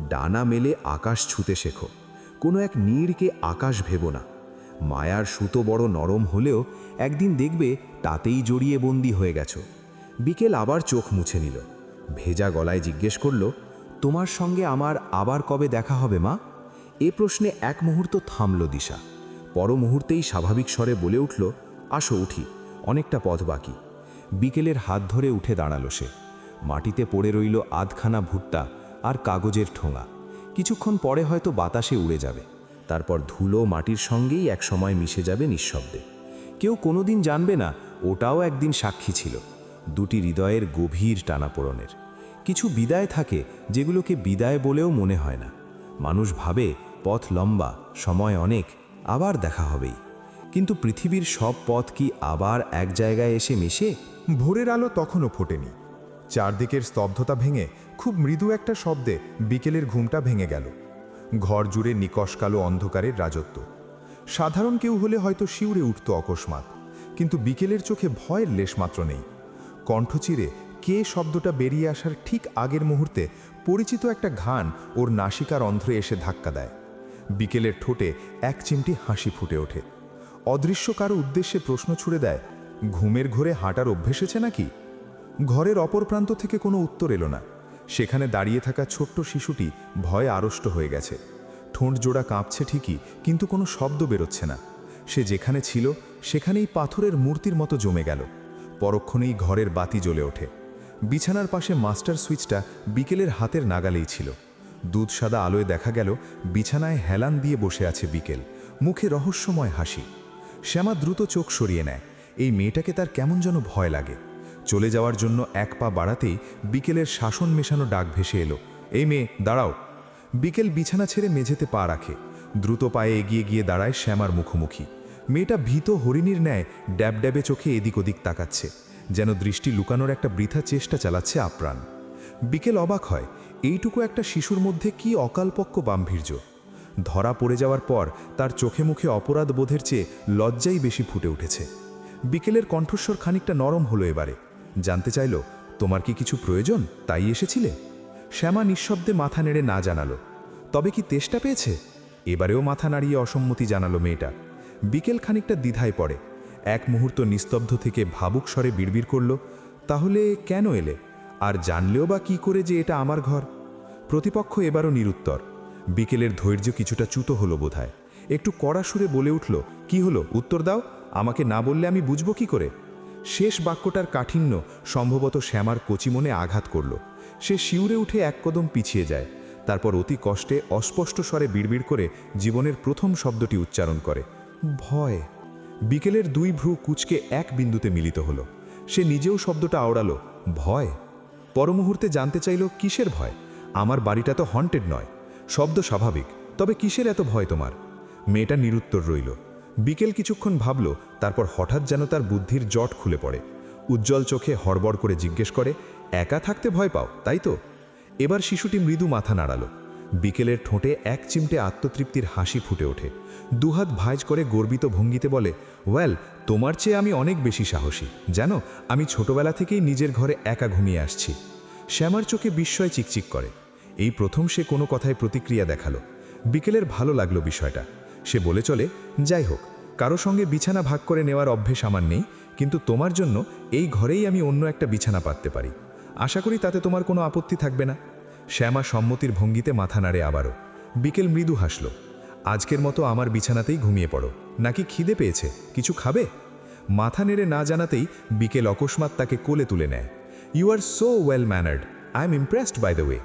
ডানা মেলে আকাশ ছুঁতে শেখো, কোনো এক নীড়কে আকাশ ভেবো না। মায়ার সুতো বড় নরম হলেও একদিন দেখবে তাতেই জড়িয়ে বন্দি হয়ে গেছো। বিকেল আবার চোখ মুছে নিল, ভেজা গলায় জিজ্ঞেস করল, তোমার সঙ্গে আমার আবার কবে দেখা হবে মা? এ প্রশ্নে এক মুহূর্ত থামল দিশা। পর মুহূর্তেই স্বাভাবিক স্বরে বলে উঠল, আসো উঠি, অনেকটা পথ বাকি। বিকেলের হাত ধরে উঠে দাঁড়ালো সে। মাটিতে পড়ে রইল আধখানা ভুট্টা আর কাগজের ঠোঙা। কিছুক্ষণ পরে হয়তো বাতাসে উড়ে যাবে, তারপর ধুলো মাটির সঙ্গেই একসময় মিশে যাবে নিঃশব্দে। কেউ কোনোদিন জানবে না ওটাও একদিন সাক্ষী ছিল দুটি হৃদয়ের গভীর টানাপোড়েনের। কিছু বিদায় থাকে যেগুলোকে বিদায় বলেও মনে হয় না। মানুষ ভাবে পথ লম্বা, সময় অনেক, আবার দেখা হবেই। কিন্তু পৃথিবীর সব পথ কি আবার এক জায়গায় এসে মেশে? ভোরের আলো তখনও ফোটেনি। চারদিকের স্তব্ধতা ভেঙে খুব মৃদু একটা শব্দে বিকেলের ঘুমটা ভেঙে গেল। ঘর জুড়ে নিকষ কালো অন্ধকারের রাজত্ব। সাধারণ কেউ হলে হয়তো শিউরে উঠত অকস্মাৎ, কিন্তু বিকেলের চোখে ভয়ের লেশমাত্র নেই। কণ্ঠ চিরে কে শব্দটা বেরিয়ে আসার ঠিক আগের মুহূর্তে পরিচিত একটা ঘ্রাণ ওর নাসিকার অন্ধ্রে এসে ধাক্কা দেয়। বিকেলের ঠোঁটে এক চিমটি হাসি ফুটে ওঠে। অদৃশ্য কারো উদ্দেশ্যে প্রশ্ন ছুড়ে দেয়, ঘুমের ঘোরে হাঁটার অভ্যেসেছে নাকি? ঘরের অপর প্রান্ত থেকে কোনো উত্তর এলো না। সেখানে দাঁড়িয়ে থাকা ছোট্ট শিশুটি ভয়ে আড়ষ্ট হয়ে গেছে। ঠোঁট জোড়া কাঁপছে ঠিকই, কিন্তু কোনো শব্দ বেরোচ্ছে না। সে যেখানে ছিল সেখানেই পাথরের মূর্তির মতো জমে গেল। পরক্ষণেই ঘরের বাতি জ্বলে ওঠে। বিছানার পাশে মাস্টার সুইচটা বিকেলের হাতের নাগালেই ছিল। দুধ সাদা আলোয় দেখা গেল বিছানায় হেলান দিয়ে বসে আছে বিকেল, মুখে রহস্যময় হাসি। শ্যামা দ্রুত চোখ সরিয়ে নেয়। এই মেয়েটাকে তার কেমন যেন ভয় লাগে। চলে যাওয়ার জন্য এক পা বাড়াতেই বিকেলের শাসন মেশানো ডাক ভেসে এলো, এই মেয়ে দাঁড়াও। বিকেল বিছানা ছেড়ে মেঝেতে পা রাখে। দ্রুত পায়ে এগিয়ে গিয়ে দাঁড়ায় শ্যামার মুখোমুখি। মেয়েটা ভীত হরিণীর ন্যায় ড্যাবড্যাবে চোখে এদিক ওদিক তাকাচ্ছে, যেন দৃষ্টি লুকানোর একটা বৃথা চেষ্টা চালাচ্ছে আপ্রাণ। বিকেল অবাক হয়, এইটুকু একটা শিশুর মধ্যে কি অকালপক্য গাম্ভীর্য। ধরা পড়ে যাওয়ার পর তার চোখে মুখে অপরাধ বোধের চেয়ে লজ্জাই বেশি ফুটে উঠেছে। বিকেলের কণ্ঠস্বর খানিকটা নরম হলো এবারে। জানতে চাইল, তোমার কি কিছু প্রয়োজন, তাই এসেছিলে? শ্যামা নিঃশব্দে মাথা নেড়ে না জানালো। তবে কি তেষ্টা পেয়েছে? এবারেও মাথা নাড়িয়ে অসম্মতি জানালো মেয়েটা। বিকেল খানিকটা দ্বিধায় পড়ে। এক মুহূর্ত নিস্তব্ধ থেকে ভাবুক স্বরে বিড়বিড় করল, তাহলে কেন এলে? আর জানলেও বা কি করে যে এটা আমার ঘর? প্রতিপক্ষ এবারও নিরুত্তর। বিকেলের ধৈর্য কিছুটা চ্যুত হলো বোধহয়। একটু কড়া সুরে বলে উঠল, কি হলো, উত্তর দাও, আমাকে না বললে আমি বুঝবো কি করে? শেষ বাক্যটার কাঠিন্য সম্ভবত শ্যামার কচি মনে আঘাত করল। সে শিউরে উঠে এক কদম পিছিয়ে যায়। তারপর অতি কষ্টে অস্পষ্ট স্বরে বিড়বিড় করে জীবনের প্রথম শব্দটি উচ্চারণ করে, ভয়। বিকেলের দুই ভ্রু কুচকে এক বিন্দুতে মিলিত হলো। সে নিজেও শব্দটা আওড়ালো, ভয়। পরমুহূর্তে জানতে চাইল, কিসের ভয়? আমার বাড়িটা তো হন্টেড নয়, শব্দ স্বাভাবিক, তবে কিসের এত ভয় তোমার? মেয়েটা নিরুত্তর রইল। বিকেল কিছুক্ষণ ভাবল, তারপর হঠাৎ যেন তার বুদ্ধির জট খুলে পড়ে। উজ্জ্বল চোখে হড়বড় করে জিজ্ঞেস করে, একা থাকতে ভয় পাও, তাই তো? এবার শিশুটি মৃদু মাথা নাড়াল। বিকেলের ঠোঁটে এক চিমটে আত্মতৃপ্তির হাসি ফুটে ওঠে। দুহাত ভাঁজ করে গর্বিত ভঙ্গিতে বলে, ওয়েল, তোমার চেয়ে আমি অনেক বেশি সাহসী। জানো, আমি ছোটবেলা থেকেই নিজের ঘরে একা ঘুমিয়ে আসছি। শ্যামার চোখে বিস্ময় চিকচিক করে। এই প্রথম সে কোনো কথায় প্রতিক্রিয়া দেখালো। বিকেলের ভালো লাগলো বিষয়টা। সে বলে চলে, যাই হোক, কারো সঙ্গে বিছানা ভাগ করে নেওয়ার অভ্যেস আমার নেই, কিন্তু তোমার জন্য এই ঘরেই আমি অন্য একটা বিছানা পাততে পারি। আশা করি তাতে তোমার কোনো আপত্তি থাকবে না। শ্যামা সম্মতির ভঙ্গিতে মাথা নাড়ে আবারও। বিকেল মৃদু হাসল। আজকের মতো আমার বিছানাতেই ঘুমিয়ে পড়ো, নাকি খিদে পেয়েছে, কিছু খাবে? মাথা নেড়ে না জানাতেই বিকেল অকস্মাৎ তাকে কোলে তুলে নেয়। You are so well mannered, I am impressed by the way.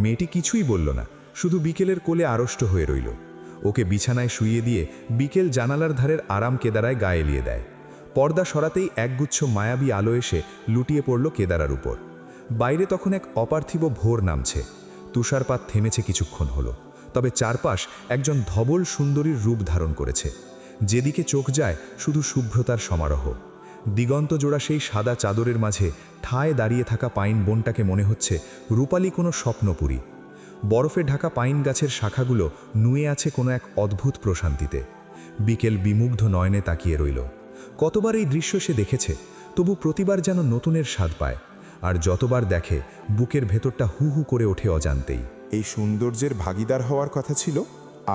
মেয়েটি কিছুই বলল না, শুধু বিকেলের কোলে আড়ষ্ট হয়ে রইল। ওকে বিছানায় শুইয়ে দিয়ে বিকেল জানালার ধারের আরাম কেদারায় গায়ে এলিয়ে দেয়। পর্দা সরাতেই একগুচ্ছ মায়াবী আলো এসে লুটিয়ে পড়ল কেদারার উপর। বাইরে তখন এক অপার্থিব ভোর নামছে। তুষারপাত থেমেছে কিছুক্ষণ হলো, তবে চারপাশ একজন ধবল সুন্দরীর রূপ ধারণ করেছে। যেদিকে চোখ যায় শুধু শুভ্রতার সমারোহ। দিগন্ত জোড়া সেই সাদা চাদরের মাঝে ঠায় দাঁড়িয়ে থাকা পাইন বনটাকে মনে হচ্ছে রূপালী কোনো স্বপ্নপুরী। বরফে ঢাকা পাইন গাছের শাখাগুলো নুয়ে আছে কোনো এক অদ্ভুত প্রশান্তিতে। বিকেল বিমুগ্ধ নয়নে তাকিয়ে রইল। কতবার এই দৃশ্য সে দেখেছে, তবু প্রতিবার যেন নতুনের স্বাদ পায়। আর যতবার দেখে, বুকের ভেতরটা হু হু করে ওঠে অজান্তেই। এই সৌন্দর্যের ভাগিদার হওয়ার কথা ছিল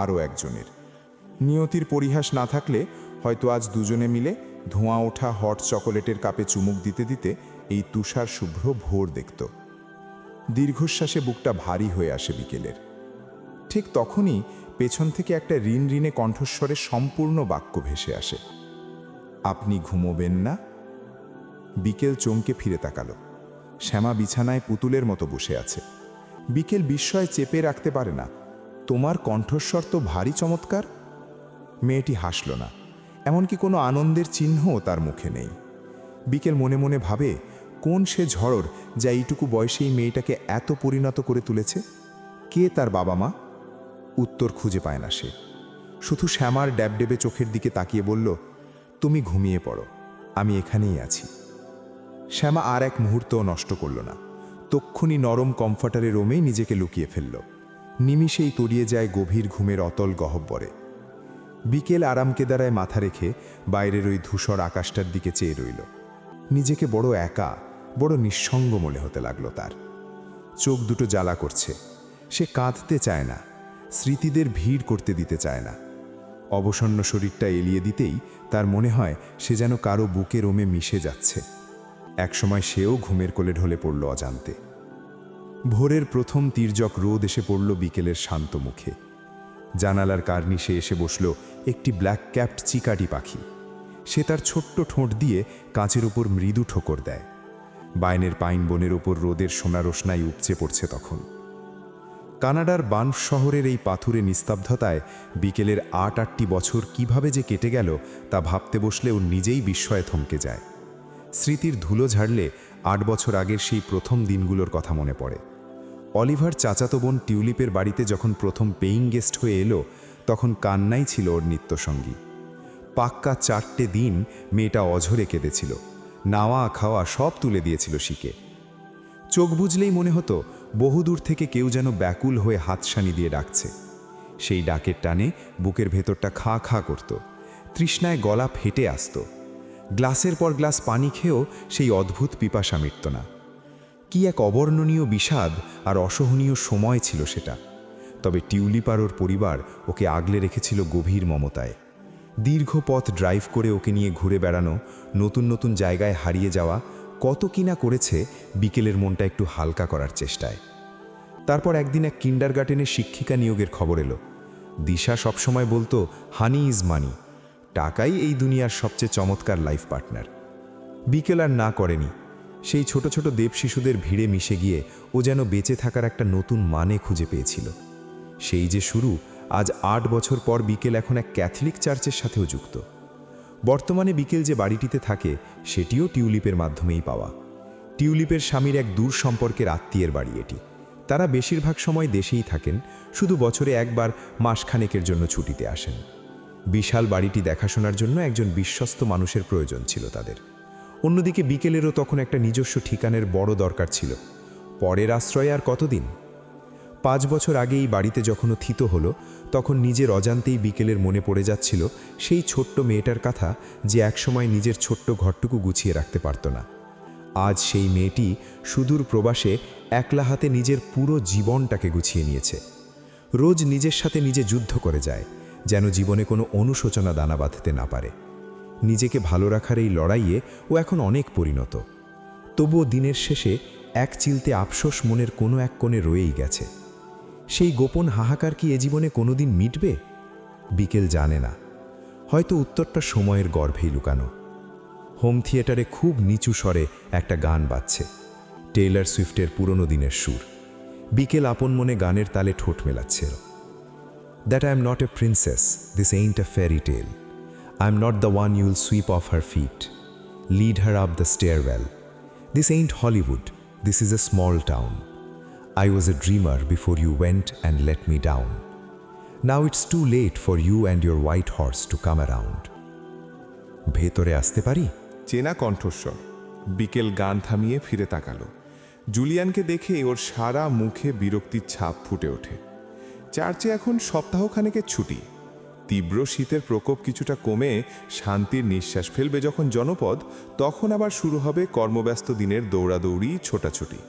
আরও একজনের। নিয়তির পরিহাস না থাকলে হয়তো আজ দুজনে মিলে ধোঁয়া ওঠা হট চকোলেটের কাপে চুমুক দিতে দিতে এই তুষার শুভ্র ভোর দেখত। দীর্ঘশ্বাসে বুকটা ভারী হয়ে আসে বিকেলের। ঠিক তখনই পেছন থেকে একটা ঋণ ঋণে কণ্ঠস্বরে সম্পূর্ণ বাক্য ভেসে আসে, আপনি ঘুমোবেন না? বিকেল চমকে ফিরে তাকালো। শ্যামা বিছানায় পুতুলের মতো বসে আছে। বিকেল বিস্ময়ে চেপে রাখতে পারে না। তোমার কণ্ঠস্বর তো ভারী চমৎকার। মেয়েটি হাসল না, এমনকি কোনো আনন্দের চিহ্নও তার মুখে নেই। বিকেল মনে মনে ভাবে, কোন সে ঝড়র যা এইটুকু বয়সেই মেয়েটাকে এত পরিণত করে তুলেছে? কে তার বাবা মা? উত্তর খুঁজে পায় না সে। শুধু শ্যামার ড্যাবডেবে চোখের দিকে তাকিয়ে বলল, তুমি ঘুমিয়ে পড়ো, আমি এখানেই আছি। শ্যামা আর এক মুহূর্তও নষ্ট করল না। তক্ষুনি নরম কমফর্টারে রোমে নিজেকে লুকিয়ে ফেলল। নিমিষেই তড়িয়ে যায় গভীর ঘুমের অতল গহ্বরে। বিকেল আরাম কেদারায় মাথা রেখে বাইরের ওই ধূসর আকাশটার দিকে চেয়ে রইল। নিজেকে বড় একা, বড় নিঃসঙ্গ মনে হতে লাগলো তার। চোখ দুটো জ্বালা করছে। সে কাঁদতে চায় না, স্মৃতিদের ভিড় করতে দিতে চায় না। অবসন্ন শরীরটা এলিয়ে দিতেই তার মনে হয় সে যেন কারো বুকে রোমে মিশে যাচ্ছে। একসময় সেও ঘুমের কোলে ঢলে পড়ল অজান্তে। ভোরের প্রথম তির্যক রোদ এসে পড়ল বিকেলের শান্ত মুখে। জানালার কার্নিশে এসে বসল একটি ব্ল্যাক ক্যাপড চিকাটি পাখি। সে তার ছোট্ট ঠোঁট দিয়ে কাঁচের ওপর মৃদু ঠোকর দেয়। বাইনের পাইন বনের ওপর রোদের সোনা রোশনাই উপচে পড়ছে তখন। কানাডার বানফ শহরের এই পাথুরে নিস্তব্ধতায় বিকেলের ৮-৮টি বছর কিভাবে যে কেটে গেল তা ভাবতে বসলে ও নিজেই বিস্ময়ে থমকে যায়। স্মৃতির ধুলো ঝাড়লে ৮ বছর আগের সেই প্রথম দিনগুলোর কথা মনে পড়ে। অলিভার চাচাতো বোন টিউলিপের বাড়িতে যখন প্রথম পেইং গেস্ট হয়ে এলো, তখন কান্নাই ছিল ওর নিত্যসঙ্গী। পাক্কা 4টে দিন মেয়েটা অঝরে কেঁদেছিল। নাওয়া খাওয়া সব তুলে দিয়েছিল শিকে। চোখ বুঝলেই মনে হতো বহুদূর থেকে কেউ যেন ব্যাকুল হয়ে হাতছানি দিয়ে ডাকছে। সেই ডাকের টানে বুকের ভেতরটা খা খা করত, তৃষ্ণায় গলা ফেটে আসত। গ্লাসের পর গ্লাস পানি খেয়েও সেই অদ্ভুত পিপাসা মিটত না। কি এক অবর্ণনীয় বিষাদ আর অসহনীয় সময় ছিল সেটা। তবে টিউলিপ আর ওর পরিবার ওকে আগলে রেখেছিল গভীর মমতায়। দীর্ঘ পথ ড্রাইভ করে ওকে নিয়ে ঘুরে বেড়ানো, নতুন নতুন জায়গায় হারিয়ে যাওয়া, কত কিনা করেছে বিকেলের মনটা একটু হালকা করার চেষ্টায়। তারপর একদিন এক কিন্ডারগার্টেনের শিক্ষিকা নিয়োগের খবর এলো। দিশা সবসময় বলতো, হানি ইজ মানি, টাকাই এই দুনিয়ার সবচেয়ে চমৎকার লাইফ পার্টনার। বিকেল আর না করেনি। সেই ছোট ছোট দেব শিশুদের ভিড়ে মিশে গিয়ে ও যেন বেঁচে থাকার একটা নতুন মানে খুঁজে পেয়েছিল। সেই যে শুরু, আজ ৮ বছর পর বিকেল এখন এক ক্যাথলিক চার্চের সাথেও যুক্ত। বর্তমানে বিকেল যে বাড়িটিতে থাকে সেটিও টিউলিপের মাধ্যমেই পাওয়া। টিউলিপের স্বামীর এক দূর সম্পর্কের আত্মীয়ের বাড়ি এটি। তারা বেশিরভাগ সময় দেশেই থাকেন, শুধু বছরে একবার মাসখানেকের জন্য ছুটিতে আসেন। বিশাল বাড়িটি দেখাশোনার জন্য একজন বিশ্বস্ত মানুষের প্রয়োজন ছিল তাদের। অন্যদিকে বিকেলেরও তখন একটা নিজস্ব ঠিকানের বড় দরকার ছিল। পরের আশ্রয়ে আর কতদিন? 5 বছর আগে এই বাড়িতে যখন ও থিত হলো, তখন নিজের অজান্তেই বিকেলের মনে পড়ে যাচ্ছিল সেই ছোট্ট মেয়েটার কথা, যে একসময় নিজের ছোট্ট ঘরটুকু গুছিয়ে রাখতে পারত না। আজ সেই মেয়েটি সুদূর প্রবাসে একলা হাতে নিজের পুরো জীবনটাকে গুছিয়ে নিয়েছে। রোজ নিজের সাথে নিজে যুদ্ধ করে যায়, যেন জীবনে কোনো অনুশোচনা দানা বাঁধতে না পারে। নিজেকে ভালো রাখার এই লড়াইয়ে ও এখন অনেক পরিণত। তবুও দিনের শেষে এক চিলতে আফসোস মনের কোনো এক কোণে রয়েই গেছে। সেই গোপন হাহাকার কি এ জীবনে কোনোদিন মিটবে? বিকেল জানে না, হয়তো উত্তরটা সময়ের গর্ভেই লুকানো। হোম থিয়েটারে খুব নিচু স্বরে একটা গান বাজছে, টেইলর সুইফটের পুরনো দিনের সুর। বিকেল আপন মনে গানের তালে ঠোঁট মেলাচ্ছে। That I am not a princess, this ain't a fairy tale. I am not the one Yule sweep of her fit, lead her up the স্টেয়ারওয়েল। This ain't Hollywood, this is a small town. I was a dreamer before you went and let me down. Now it's too late for you and your white horse to come around. ভেতরে আসতে পারি? চেনা কণ্ঠস্বর। বিকেল গান থামিয়ে ফিরে তাকালো। জুলিয়ানকে দেখে ওর সারা মুখে বিরক্তির ছাপ ফুটে ওঠে। চার্চে এখন সপ্তাহখানেকের ছুটি। তীব্র শীতের প্রকোপ কিছুটা কমে শান্তির নিঃশ্বাস ফেলবে যখন জনপদ, তখন আবার শুরু হবে কর্মব্যস্ত দিনের দৌড়াদৌড়ি, ছোটাছুটি।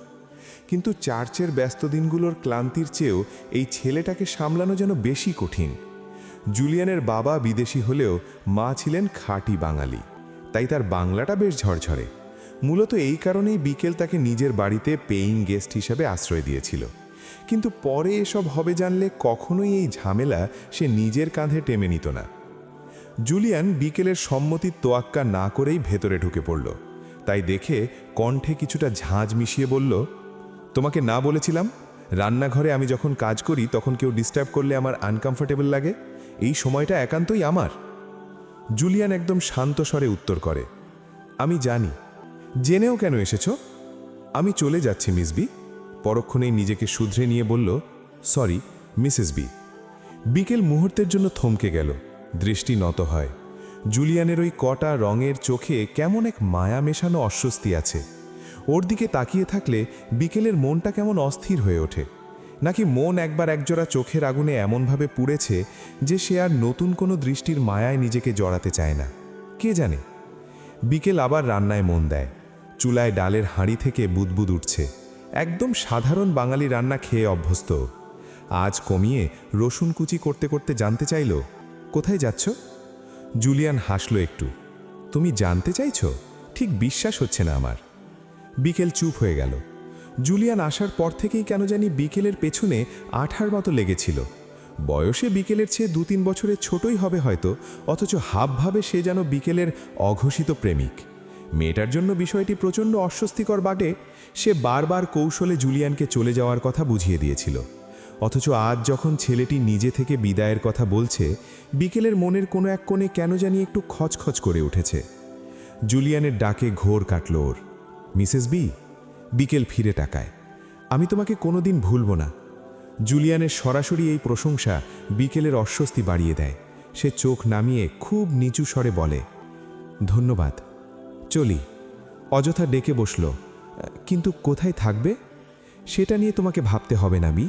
কিন্তু চার্চের ব্যস্ত দিনগুলোর ক্লান্তির চেয়েও এই ছেলেটাকে সামলানো যেন বেশি কঠিন। জুলিয়ানের বাবা বিদেশি হলেও মা ছিলেন খাঁটি বাঙালি, তাই তার বাংলাটা বেশ ঝরঝরে। মূলত এই কারণেই বিকেল তাকে নিজের বাড়িতে পেইং গেস্ট হিসেবে আশ্রয় দিয়েছিল। কিন্তু পরে এসব হবে জানলে কখনোই এই ঝামেলা সে নিজের কাঁধে টেনে নিত না। জুলিয়ান বিকেলের সম্মতির তোয়াক্কা না করেই ভেতরে ঢুকে পড়ল। তাই দেখে কণ্ঠে কিছুটা ঝাঁঝ মিশিয়ে বলল, তোমাকে না বলেছিলাম, রান্নাঘরে আমি যখন কাজ করি তখন কেউ ডিস্টার্ব করলে আমার আনকমফোর্টেবল লাগে। এই সময়টা একান্তই আমার। জুলিয়ান একদম শান্ত স্বরে উত্তর করে, আমি জানি। জেনেও কেন এসেছ? আমি চলে যাচ্ছি মিস বি। পরক্ষণেই নিজেকে শুধরে নিয়ে বলল, সরি মিসেস বি। বিকেল মুহূর্তের জন্য থমকে গেল, দৃষ্টি নত হয়। জুলিয়ানের ওই কটা রঙের চোখে কেমন এক মায়া মেশানো অস্বস্তি আছে। ওর দিকে তাকিয়ে থাকলে বিকেলের মনটা কেমন অস্থির হয়ে ওঠে। নাকি মন একবার একজোড়া চোখের আগুনে এমনভাবে পুড়েছে যে সে আর নতুন কোনো দৃষ্টির মায়ায় নিজেকে জড়াতে চায় না, কে জানে। বিকেল আবার রান্নায় মন দেয়। চুলায় ডালের হাঁড়ি থেকে বুদবুদ উঠছে। একদম সাধারণ বাঙালি রান্না খেয়ে অভ্যস্ত। আজ কমিয়ে রসুন কুচি করতে করতে জানতে চাইল, কোথায় যাচ্ছ? জুলিয়ান হাসল একটু। তুমি জানতে চাইছো? ঠিক বিশ্বাস হচ্ছে না আমার। বিকেল চুপ হয়ে গেল। জুলিয়ান আসার পর থেকেই কেন জানি বিকেলের পেছনে আঠার মতো লেগেছিল। বয়সে বিকেলের চেয়ে 2-3 বছরের ছোটই হবে হয়তো, অথচ হাবভাবে সে যেন বিকেলের অঘোষিত প্রেমিক। মেয়েটার জন্য বিষয়টি প্রচণ্ড অস্বস্তিকর বাটে। সে বারবার কৌশলে জুলিয়ানকে চলে যাওয়ার কথা বুঝিয়ে দিয়েছিল। অথচ আজ যখন ছেলেটি নিজে থেকে বিদায়ের কথা বলছে, বিকেলের মনের কোনো এক কোণে কেন জানি একটু খচখচ করে উঠেছে। জুলিয়ানের ডাকে ঘোর কাটল ওর। Mrs B. বিকেল ফিরে তাকায়। আমি তোমাকে কোনোদিন ভুলব না। জুলিয়ানের সরাসরি এই প্রশংসা বিকেলের অস্বস্তি বাড়িয়ে দেয়। সে চোখ নামিয়ে খুব নিচু স্বরে বলে, ধন্যবাদ, চলি। অযথা ডেকে বসল, কিন্তু কোথায় থাকবে সেটা নিয়ে তোমাকে ভাবতে হবে না বি,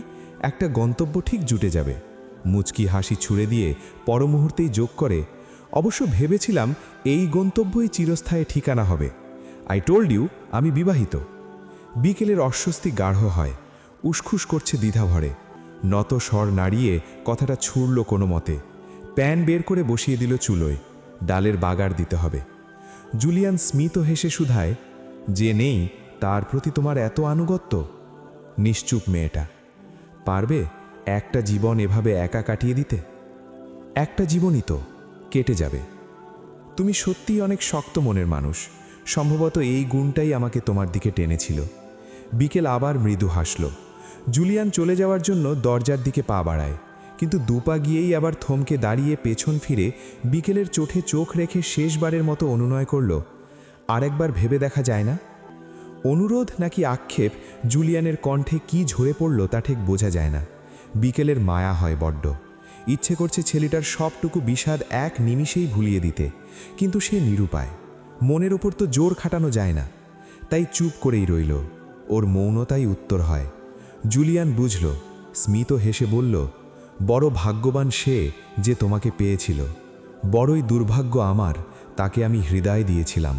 একটা গন্তব্য ঠিক জুটে যাবে। মুচকি হাসি ছুঁড়ে দিয়ে পরমুহূর্তেই যোগ করে, অবশ্য ভেবেছিলাম এই গন্তব্যই চিরস্থায়ী ঠিকানা হবে। আই টোল্ড ইউ, আমি বিবাহিত। বিকেলের অস্বস্তি গাঢ় হয়। উসখুস করছে দ্বিধাভরে। নত স্বর নাড়িয়ে কথাটা ছুড়ল কোনো মতে। প্যান বের করে বসিয়ে দিল চুলোয়। ডালের বাগার দিতে হবে। জুলিয়ান স্মিত হেসে শুধায়, যে নেই তার প্রতি তোমার এত আনুগত্য? নিশ্চুপ মেয়েটা। পারবে একটা জীবন এভাবে একা কাটিয়ে দিতে? একটা জীবনই তো, কেটে যাবে। তুমি সত্যিই অনেক শক্ত মনের মানুষ। সম্ভবত এই গুণটাই আমাকে তোমার দিকে টেনেছিল। বিকেল আবার মৃদু হাসল। জুলিয়ান চলে যাওয়ার জন্য দরজার দিকে পা বাড়ায়, কিন্তু দুপা গিয়েই আবার থমকে দাঁড়িয়ে পেছন ফিরে বিকেলের চোখে চোখ রেখে শেষবারের মতো অনুনয় করল, আরেকবার ভেবে দেখা যায় না? অনুরোধ নাকি আক্ষেপ জুলিয়ানের কণ্ঠে কি ঝরে পড়ল তা ঠিক বোঝা যায় না। বিকেলের মায়া হয় বড্ড। ইচ্ছে করছে ছেলেটার সবটুকু বিষাদ এক নিমিষেই ভুলিয়ে দিতে, কিন্তু সে নিরুপায়। মনের ওপর তো জোর খাটানো যায় না, তাই চুপ করেই রইল। ওর মৌনতাই উত্তর হয়। জুলিয়ান বুঝল। স্মিত হেসে বলল, বড় ভাগ্যবান সে যে তোমাকে পেয়েছিল। বড়ই দুর্ভাগ্য আমার, তাকে আমি হৃদয় দিয়েছিলাম।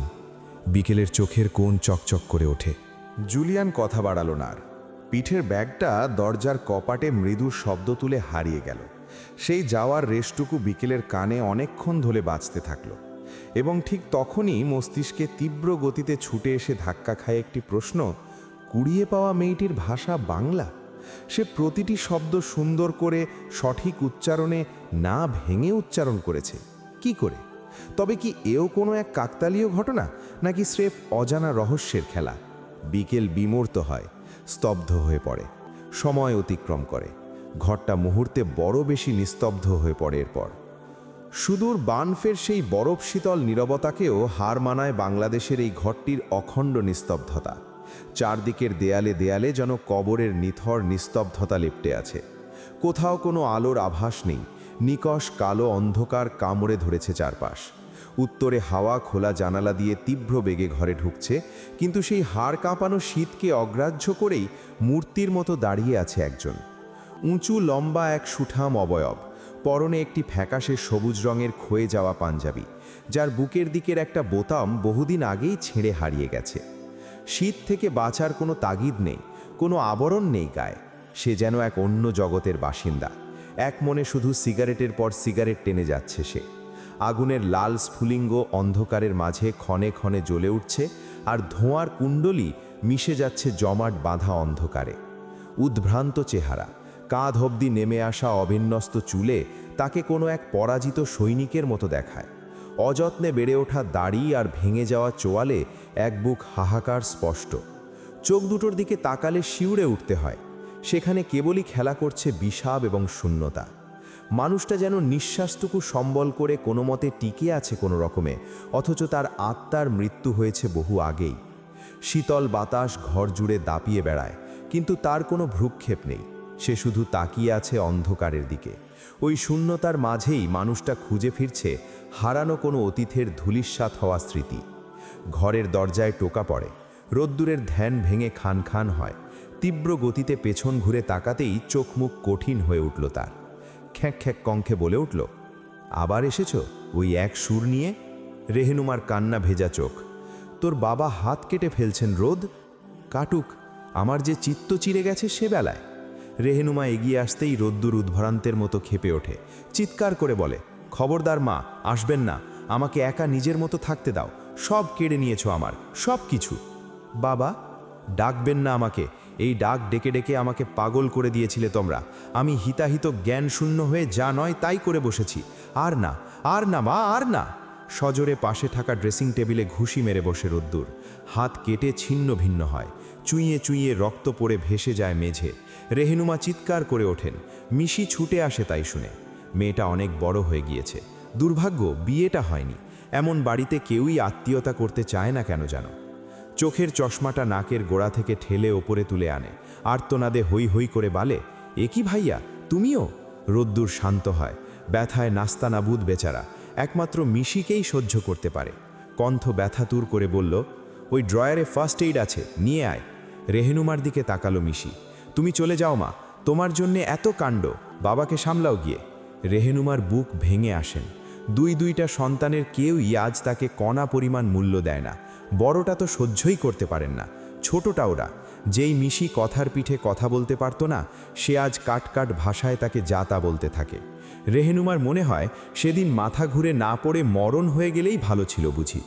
বিকেলের চোখের কোণ চকচক করে ওঠে। জুলিয়ান কথা বাড়ালো না আর। পিঠের ব্যাগটা দরজার কপাটে মৃদু শব্দ তুলে হারিয়ে গেল। সেই যাওয়ার রেশটুকু বিকেলের কানে অনেকক্ষণ ধরে বাজতে থাকল, এবং ঠিক তখনই মস্তিষ্কে তীব্র গতিতে ছুটে এসে ধাক্কা খায় একটি প্রশ্ন। কুড়িয়ে পাওয়া মেয়েটির ভাষা বাংলা। সে প্রতিটি শব্দ সুন্দর করে সঠিক উচ্চারণে না ভেঙে উচ্চারণ করেছে। কি করে? তবে কি এও কোনো এক কাকতালীয় ঘটনা, নাকি স্রেফ অজানা রহস্যের খেলা? বিকেল বিমূর্ত হয়, স্তব্ধ হয়ে পড়ে। সময় অতিক্রম করে। ঘরটা মুহূর্তে বড় বেশি নিস্তব্ধ হয়ে পড়ে। এরপর সুদূর বানফের সেই বরফ শীতল নীরবতাকেও হার মানায় বাংলাদেশের এই ঘরটির অখণ্ড নিস্তব্ধতা। চারদিকের দেয়ালে দেয়ালে যেন কবরের নিথর নিস্তব্ধতা লেপ্টে আছে। কোথাও কোনো আলোর আভাস নেই। নিকষ কালো অন্ধকার কামড়ে ধরেছে চারপাশ। উত্তরে হাওয়া খোলা জানালা দিয়ে তীব্র বেগে ঘরে ঢুকছে, কিন্তু সেই হাড় কাঁপানো শীতকে অগ্রাহ্য করেই মূর্তির মতো দাঁড়িয়ে আছে একজন। উঁচু লম্বা এক সুঠাম অবয়ব, পরনে একটি ফ্যাকাশে সবুজ রঙের ক্ষয়ে যাওয়া পাঞ্জাবি, যার বুকের দিকের একটা বোতাম বহুদিন আগেই ছেড়ে হারিয়ে গেছে। শীত থেকে বাঁচার কোনো তাগিদ নেই, কোনো আবরণ নেই গায়ে। সে যেন এক অন্য জগতের বাসিন্দা। এক মনে শুধু সিগারেটের পর সিগারেট টেনে যাচ্ছে সে। আগুনের লাল স্ফুলিঙ্গ অন্ধকারের মাঝে ক্ষণে ক্ষণে জ্বলে উঠছে, আর ধোঁয়ার কুণ্ডলি মিশে যাচ্ছে জমাট বাঁধা অন্ধকারে। উদ্ভ্রান্ত চেহারা, কাঁধ অবধি নেমে আসা অবিন্যস্ত চুলে তাকে কোনো এক পরাজিত সৈনিকের মতো দেখায়। অযত্নে বেড়ে ওঠা দাড়ি আর ভেঙে যাওয়া চোয়ালে এক বুক হাহাকার স্পষ্ট। চোখ দুটোর দিকে তাকালে শিউরে উঠতে হয়। সেখানে কেবলই খেলা করছে বিষাব এবং শূন্যতা। মানুষটা যেন নিঃশ্বাসটুকু সম্বল করে কোনো মতে টিকে আছে কোনো রকমে, অথচ তার আত্মার মৃত্যু হয়েছে বহু আগেই। শীতল বাতাস ঘর জুড়ে দাপিয়ে বেড়ায়, কিন্তু তার কোনো ভ্রুক্ষেপ নেই। সে শুধু তাকিয়ে আছে অন্ধকারের দিকে। ওই শূন্যতার মাঝেই মানুষটা খুঁজে ফিরছে হারানো কোনো অতীতের ধূলিসাৎ হওয়া স্মৃতি। ঘরের দরজায় টোকা পড়ে। রোদ্দুরের ধ্যান ভেঙে খান খান হয়। তীব্র গতিতে পেছন ঘুরে তাকাতেই চোখ মুখ কঠিন হয়ে উঠল তার। খ্যাঁক খ্যাঁক কণ্ঠে বলে উঠল, আবার এসেছ ওই এক সুর নিয়ে? রেহেনুমার কান্না ভেজা চোখ। তোর বাবা হাত কেটে ফেলছেন রোদ। কাটুক, আমার যে চিত্ত চিরে গেছে সে বেলায়। রেহেনুমা এগিয়ে আসতেই রোদ্দুর উদ্ভ্রান্তের মতো খেপে ওঠে। চিৎকার করে বলে, খবরদার মা, আসবেন না। আমাকে একা নিজের মতো থাকতে দাও। সব কেড়ে নিয়েছো আমার, সব কিছু। বাবা, ডাকবেন না আমাকে। এই ডাক ডেকে ডেকে আমাকে পাগল করে দিয়েছিলে তোমরা। আমি হিতাহিত জ্ঞান শূন্য হয়ে যা নয় তাই করে বসেছি। আর না, আর না মা, আর না। সজোরে পাশে থাকা ড্রেসিং টেবিলে ঘুষি মেরে বসে রোদ্দুর। হাত কেটে ছিন্ন ভিন্ন হয়। চুইয়ে চুইয়ে রক্ত পড়ে ভেসে যায় মেঝে। রেহেনুমা চিৎকার করে ওঠেন। মিশি ছুটে আসে তাই শুনে। মেয়েটা অনেক বড় হয়ে গিয়েছে। দুর্ভাগ্য, বিয়েটা হয়নি। এমন বাড়িতে কেউই আত্মীয়তা করতে চায় না কেন জানো। চোখের চশমাটা নাকের গোড়া থেকে ঠেলে ওপরে তুলে আনে। আর্তনাদে হই হই করে বলে, এ কি ভাইয়া, তুমিও? রোদ্দুর শান্ত হয়। ব্যথায় নাস্তানাবুদ বেচারা। একমাত্র মিশিকেই সহ্য করতে পারে। কণ্ঠ ব্যথাতুর করে বলল, ওই ড্রয়ারে ফার্স্ট এইড আছে, নিয়ে আয়। রেহেনুমার দিকে তাকালো মিশি। তুমি চলে যাও মা, তোমার জন্যে এত কাণ্ড, বাবাকে সামলাও গিয়ে। রেহেনুমার বুক ভেঙে আসেন। দুইটা সন্তানের কেউই আজ তাকে কণা পরিমাণ মূল্য দেয় না। বড়টা তো সহ্যই করতে পারেন না, ছোটটা ওরা। যেই মিশি কথার পিঠে কথা বলতে পারত না, সে আজ কাট কাট ভাষায় তাকে যাতা বলতে থাকে। রেহেনুমার মনে হয় সেদিন মাথা ঘুরে না পড়ে মরণ হয়ে গেলেই ভালো ছিল বুঝি।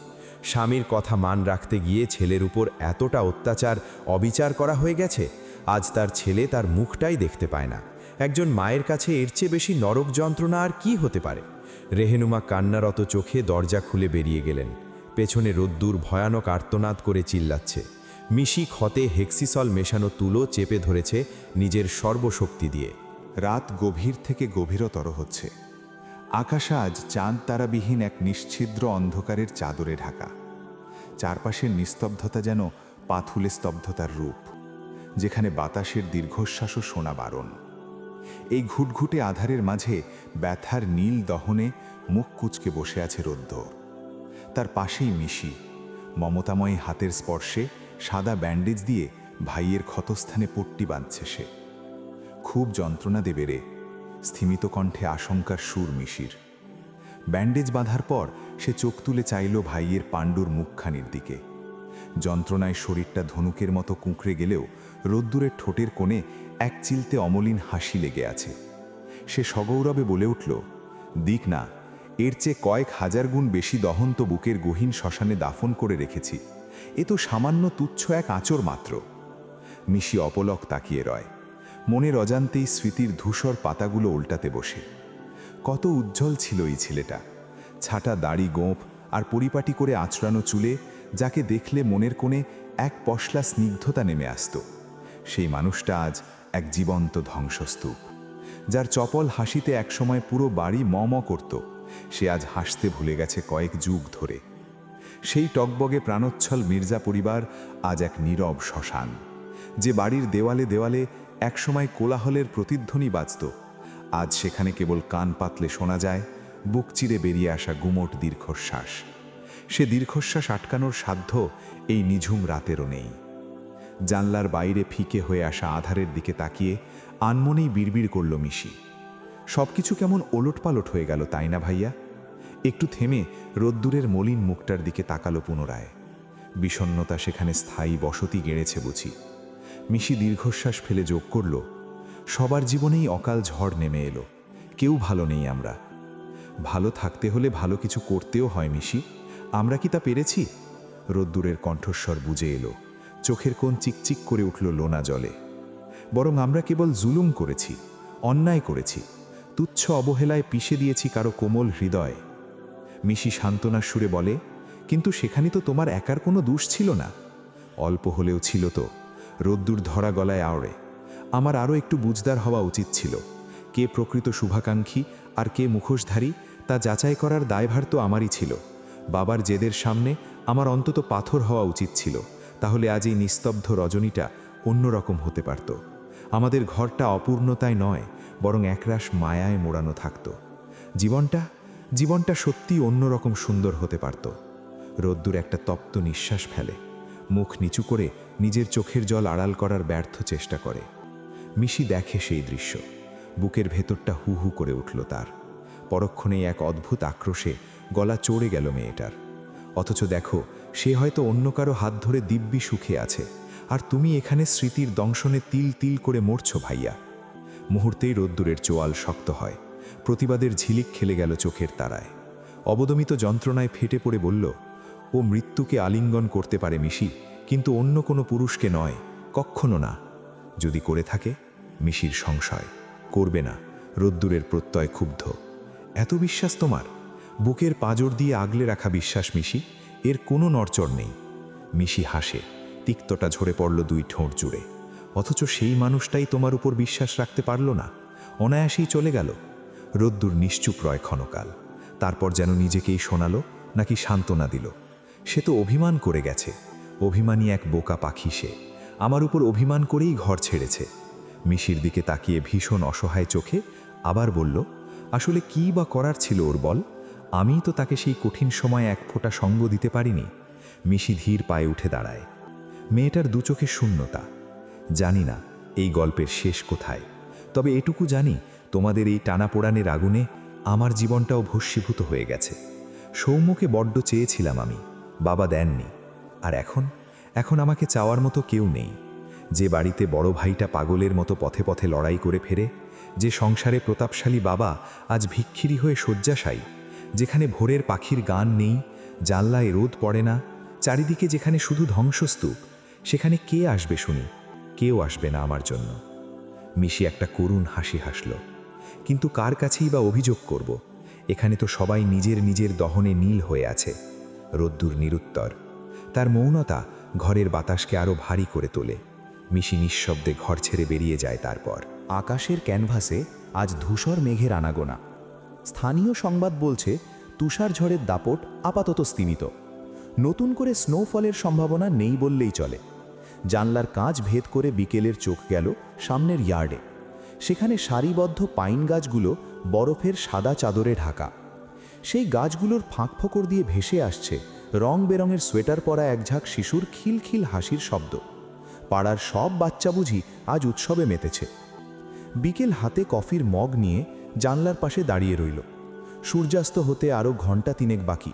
স্বামীর কথা মান রাখতে গিয়ে ছেলের উপর এতটা অত্যাচার, অবিচার করা হয়ে গেছে। আজ তার ছেলে তার মুখটাই দেখতে পায় না। একজন মায়ের কাছে এর চেয়ে বেশি নরক যন্ত্রণা আর কি হতে পারে? রেহেনুমা কান্নারত চোখে দরজা খুলে বেরিয়ে গেলেন। পেছনে রোদ্দুর ভয়ানক আর্তনাদ করে চিল্লাচ্ছে। মিশি ক্ষতে হেক্সিসল মেশানো তুলো চেপে ধরেছে নিজের সর্বশক্তি দিয়ে। রাত গভীর থেকে গভীরতর হচ্ছে। আকাশ আজ চাঁদ তারাবিহীন এক নিশ্ছিদ্র অন্ধকারের চাদরে ঢাকা। চারপাশের নিস্তব্ধতা যেন পাথুলে স্তব্ধতার রূপ, যেখানে বাতাসের দীর্ঘশ্বাসও শোনা বারণ। এই ঘুটঘুটে আধারের মাঝে ব্যথার নীল দহনে মুখ কুঁচকে বসে আছে রোদ্দুর। তার পাশেই মিশি, মমতাময়ী হাতের স্পর্শে সাদা ব্যান্ডেজ দিয়ে ভাইয়ের ক্ষতস্থানে পট্টি বাঁধছে সে। খুব যন্ত্রণা দেবে রে, স্থিমিত কণ্ঠে আশঙ্কার সুর মিশির। ব্যান্ডেজ বাঁধার পর সে চোখ তুলে চাইল ভাইয়ের পাণ্ডুর মুখখানির দিকে। যন্ত্রণায় শরীরটা ধনুকের মতো কুঁকড়ে গেলেও রোদ্দুরের ঠোঁটের কোণে এক চিলতে অমলিন হাসি লেগে আছে। সে সগৌরবে বলে উঠল, দিক না, এর চেয়ে কয়েক হাজার গুণ বেশি দহন্ত বুকের গহীন শ্মশানে দাফন করে রেখেছি। এ তো সামান্য তুচ্ছ এক আঁচড় মাত্র। মিশি অপলক তাকিয়ে রয়, মনের অজান্তেই স্মৃতির ধূসর পাতাগুলো উল্টাতে বসে। কত উজ্জ্বল ছিল এই ছেলেটা, ছাটা দাড়ি গোঁফ আর পরিপাটি করে আঁচড়ানো চুলে, যাকে দেখলে মনের কোণে এক পশলা স্নিগ্ধতা নেমে আসত। সেই মানুষটা আজ এক জীবন্ত ধ্বংসস্তূপ। যার চপল হাসিতে একসময় পুরো বাড়ি ম ম করত, সে আজ হাসতে ভুলে গেছে কয়েক যুগ ধরে। সেই টকবগে প্রাণোচ্ছল মির্জা পরিবার আজ এক নীরব শ্মশান। যে বাড়ির দেওয়ালে দেওয়ালে একসময় কোলাহলের প্রতিধ্বনি বাজত, আজ সেখানে কেবল কান পাতলে শোনা যায় বুক চিরে বেরিয়ে আসা গুমোট দীর্ঘশ্বাস। সে দীর্ঘশ্বাস আটকানোর সাধ্য এই নিঝুম রাতেরও নেই। জানলার বাইরে ফিকে হয়ে আসা আধারের দিকে তাকিয়ে আনমনেই বিড়বিড় করল মিশি, সবকিছু কেমন ওলটপালট হয়ে গেল, তাই না ভাইয়া? একটু থেমে রোদ্দুরের মলিন মুখটার দিকে তাকালো পুনরায়। বিষণ্ণতা সেখানে স্থায়ী বসতি গেড়েছে বুঝি। মিশি দীর্ঘশ্বাস ফেলে যোগ করল, সবার জীবনেই অকাল ঝড় নেমে এলো, কেউ ভালো নেই আমরা। ভালো থাকতে হলে ভালো কিছু করতেও হয় মিশি, আমরা কি তা পেরেছি? রোদ্দুরের কণ্ঠস্বর বুঝে এলো, চোখের কোণ চিকচিক করে উঠল লোনা জলে। বরং আমরা কেবল জুলুম করেছি, অন্যায় করেছি, তুচ্ছ অবহেলায় পিষে দিয়েছি কারো কোমল হৃদয়। মিশি সান্ত্বনার সুরে বলে, কিন্তু সেখানে তো তোমার একার কোনো দোষ ছিল না। অল্প হলেও ছিল তো। রোদ্দুর ধরা গলায় আওড়ে, আমার আরও একটু বুঝদার হওয়া উচিত ছিল। কে প্রকৃত শুভাকাঙ্ক্ষী আর কে মুখোশধারী তা যাচাই করার দায়ভার তো আমারই ছিল। বাবার জেদের সামনে আমার অন্তত পাথর হওয়া উচিত ছিল, তাহলে আজ এই নিস্তব্ধ রজনীটা অন্যরকম হতে পারত। আমাদের ঘরটা অপূর্ণতায় নয়, বরং একরাশ মায়ায় মোড়ানো থাকত। জীবনটা সত্যি অন্যরকম সুন্দর হতে পারত। রোদ্দুর একটা তপ্ত নিঃশ্বাস ফেলে, মুখ নিচু করে নিজের চোখের জল আড়াল করার ব্যর্থ চেষ্টা করে। মিশি দেখে সেই দৃশ্য, বুকের ভেতরটা হু হু করে উঠল তার। পরক্ষণেই এক অদ্ভুত আক্রোশে গলা চড়ে গেল মেয়েটার। অথচ দেখো, সে হয়তো অন্য কারো হাত ধরে দিব্যি সুখে আছে, আর তুমি এখানে স্মৃতির দংশনে তিল তিল করে মরছ ভাইয়া। মুহূর্তেই রোদ্দুরের চোয়াল শক্ত হয়, প্রতিবাদের ঝিলিক খেলে গেল চোখের তারায়। অবদমিত যন্ত্রণায় ফেটে পড়ে বলল, ও মৃত্যুকে আলিঙ্গন করতে পারে মিশি, কিন্তু অন্য কোনো পুরুষকে নয়, কক্ষনো না। যদি করে থাকে? মিশির সংশয়। করবে না। রোদ্দুরের প্রত্যয় ক্ষুব্ধ। এত বিশ্বাস তোমার? বুকের পাঁজর দিয়ে আগলে রাখা বিশ্বাস মিশি, এর কোনো নড়চড় নেই। মিশি হাসে, তিক্তটা ঝরে পড়ল দুই ঠোঁট জুড়ে। অথচ সেই মানুষটাই তোমার উপর বিশ্বাস রাখতে পারল না, অনায়াসেই চলে গেল। রোদ্দুর নিশ্চুপ রয় ক্ষণকাল, তারপর যেন নিজেকেই শোনালো, নাকি সান্ত্বনা দিল। সে তো অভিমান করে গেছে, অভিমানী এক বোকা পাখি সে। আমার উপর অভিমান করেই ঘর ছেড়েছে। মিশির দিকে তাকিয়ে ভীষণ অসহায় চোখে আবার বলল, আসলে কী বা করার ছিল ওর বল? আমিই তো তাকে সেই কঠিন সময় এক ফোঁটা সঙ্গ দিতে পারিনি। মিশি ধীর পায়ে উঠে দাঁড়ায়। মেয়েটার দু চোখে শূন্যতা। জানি না এই গল্পের শেষ কোথায়, তবে এটুকু জানি, তোমাদের এই টানাপোড়ানের আগুনে আমার জীবনটাও ভস্মীভূত হয়ে গেছে। সৌম্যকে বড্ড চেয়েছিলাম আমি, বাবা দেননি। আর এখন আমাকে চাওয়ার মতো কেউ নেই। যে বাড়িতে বড় ভাইটা পাগলের মতো পথে পথে লড়াই করে ফেরে, যে সংসারে প্রতাপশালী বাবা আজ ভিক্ষিরি হয়ে শয্যাশায়ী, যেখানে ভোরের পাখির গান নেই, জানলায় রোদ পড়ে না, চারিদিকে যেখানে শুধু ধ্বংসস্তূপ, সেখানে কে আসবে শুনি? কেউ আসবে না আমার জন্য। মিশি একটা করুণ হাসি হাসল। কিন্তু কার কাছেই বা অভিযোগ করব? এখানে তো সবাই নিজের নিজের দহনে নীল হয়ে আছে। রোদ্দুর নিরুত্তর। তার মৌনতা ঘরের বাতাসকে আরো ভারী করে তোলে। মিশি নিঃশব্দে ঘর ছেড়ে বেরিয়ে যায়। তারপর আকাশের ক্যানভাসে আজ ধূসর মেঘের আনাগোনা। স্থানীয় সংবাদ বলছে তুষার ঝড়ের দাপট আপাতত স্তিমিত। নতুন করে স্নোফলের সম্ভাবনা নেই বললেই চলে। জানলার কাঁচ ভেদ করে বিকেলের চোখ গেল সামনের ইয়ার্ডে। সেখানে সারিবদ্ধ পাইন গাছগুলো বরফের সাদা চাদরে ঢাকা। সেই গাছগুলোর ফাঁক ফোকর দিয়ে ভেসে আসছে রং বেরঙের সোয়েটার পরা একঝাঁক শিশুর খিলখিল হাসির শব্দ। পাড়ার সব বাচ্চা বুঝি আজ উৎসবে মেতেছে। বিকেল হাতে কফির মগ নিয়ে জানলার পাশে দাঁড়িয়ে রইল। সূর্যাস্ত হতে আরও ঘণ্টা তিনেক বাকি।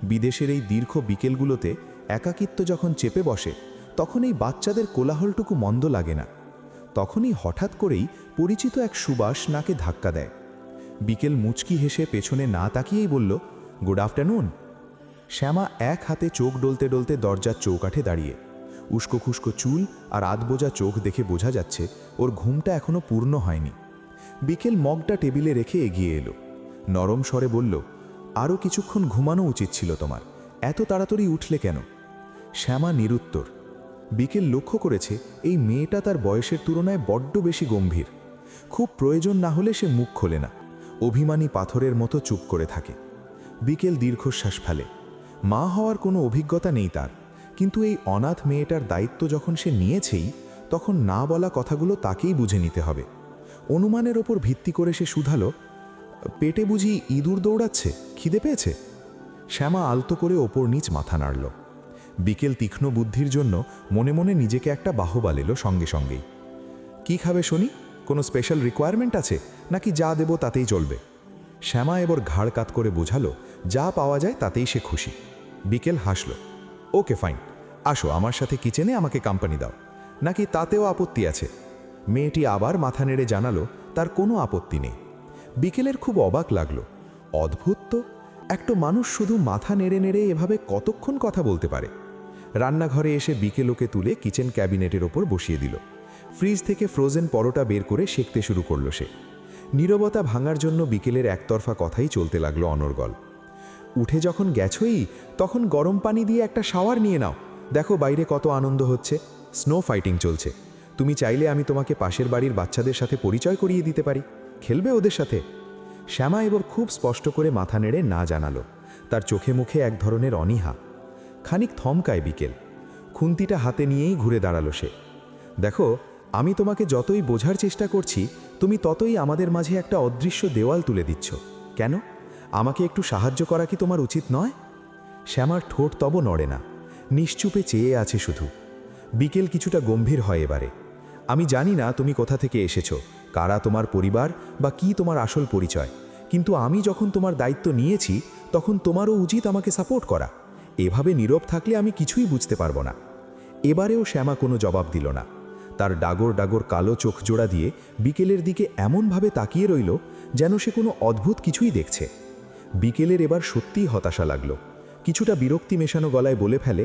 বিদেশের এই দীর্ঘ বিকেলগুলোতে একাকিত্ব যখন চেপে বসে, তখন এই বাচ্চাদের কোলাহলটুকু মন্দ লাগে না। তখনই হঠাৎ করেই পরিচিত এক সুবাস নাকে ধাক্কা দেয়। বিকেল মুচকি হেসে পেছনে না তাকিয়েই বলল, গুড আফটারনুন। শ্যামা এক হাতে চোখ ডলতে ডলতে দরজার চৌকাঠে দাঁড়িয়ে। উস্কো খুস্কো চুল আর আধবোজা চোখ দেখে বোঝা যাচ্ছে ওর ঘুমটা এখনো পূর্ণ হয়নি। বিকেল মগটা টেবিলে রেখে এগিয়ে এলো। নরম স্বরে বলল, আরও কিছুক্ষণ ঘুমানো উচিত ছিল তোমার, এত তাড়াতাড়ি উঠলে কেন? শ্যামা নিরুত্তর। বিকেল লক্ষ্য করেছে এই মেয়েটা তার বয়সের তুলনায় বড্ড বেশি গম্ভীর। খুব প্রয়োজন না হলে সে মুখ খোলে না, অভিমানী পাথরের মতো চুপ করে থাকে। বিকেল দীর্ঘশ্বাস ফেলে। মা হওয়ার কোনো অভিজ্ঞতা নেই তার, কিন্তু এই অনাথ মেয়েটার দায়িত্ব যখন সে নিয়েছেই, তখন না বলা কথাগুলো তাকেই বুঝে নিতে হবে। অনুমানের ওপর ভিত্তি করে সে শুধালো, পেটে বুঝি ইঁদুর দৌড়াচ্ছে, খিদে পেয়েছে? শ্যামা আলতো করে ওপর নিচ মাথা নাড়ল। বিকেল তীক্ষ্ণ বুদ্ধির জন্য মনে মনে নিজেকে একটা বাহবা এলো সঙ্গে সঙ্গেই। কি খাবে শুনি? কোনো স্পেশাল রিকোয়ারমেন্ট আছে, নাকি যা দেব তাতেই চলবে? শ্যামা এবার ঘাড় কাত করে বোঝালো, যা পাওয়া যায় তাতেই সে খুশি। বিকেল হাসল। ওকে ফাইন, আসো আমার সাথে কিচেনে, আমাকে কোম্পানি দাও। নাকি তাতেও আপত্তি আছে? মেয়েটি আবার মাথা নেড়ে জানালো তার কোনো আপত্তি নেই। বিকেলের খুব অবাক লাগলো। অদ্ভুত তো, একটা মানুষ শুধু মাথা নেড়ে নেড়ে এভাবে কতক্ষণ কথা বলতে পারে। রান্নাঘরে এসে বিকেল ওকে তুলে কিচেন ক্যাবিনেটের ওপর বসিয়ে দিল। ফ্রিজ থেকে ফ্রোজেন পরোটা বের করে সেঁকতে শুরু করলো সে। নীরবতা ভাঙার জন্য বিকেলের একতরফা কথাই চলতে লাগলো অনর্গল। উঠে যখন গেছই, তখন গরম পানি দিয়ে একটা শাওয়ার নিয়ে নাও। দেখো বাইরে কত আনন্দ হচ্ছে, স্নো ফাইটিং চলছে। তুমি চাইলে আমি তোমাকে পাশের বাড়ির বাচ্চাদের সাথে পরিচয় করিয়ে দিতে পারি, খেলবে ওদের সাথে। শ্যামা এবার খুব স্পষ্ট করে মাথা নেড়ে না জানালো। তার চোখে মুখে এক ধরনের অনীহা। খানিক থমকায় বিকেল। খুন্তিটা হাতে নিয়েই ঘুরে দাঁড়ালো সে। দেখো, আমি তোমাকে যতই বোঝার চেষ্টা করছি, তুমি ততই আমাদের মাঝে একটা অদৃশ্য দেওয়াল তুলে দিচ্ছ। কেন? আমাকে একটু সাহায্য করা কি তোমার উচিত নয়? শ্যামার ঠোঁট তব নড়ে না, নিশ্চুপে চেয়ে আছে শুধু। বিকেল কিছুটা গম্ভীর হয় এবারে। আমি জানি না তুমি কোথা থেকে এসেছো, কারা তোমার পরিবার, বা কি তোমার আসল পরিচয়, কিন্তু আমি যখন তোমার দায়িত্ব নিয়েছি, তখন তোমারও উচিত আমাকে সাপোর্ট করা। এভাবে নীরব থাকলে আমি কিছুই বুঝতে পারবো না। এবারেও শ্যামা কোনো জবাব দিল না। তার ডাগর ডাগর কালো চোখ জোড়া দিয়ে বিকেলের দিকে এমনভাবে তাকিয়ে রইল যেন সে কোনো অদ্ভুত কিছুই দেখছে। বিকেলের এবার সত্যিই হতাশা লাগলো। কিছুটা বিরক্তি মেশানো গলায় বলে ফেলে,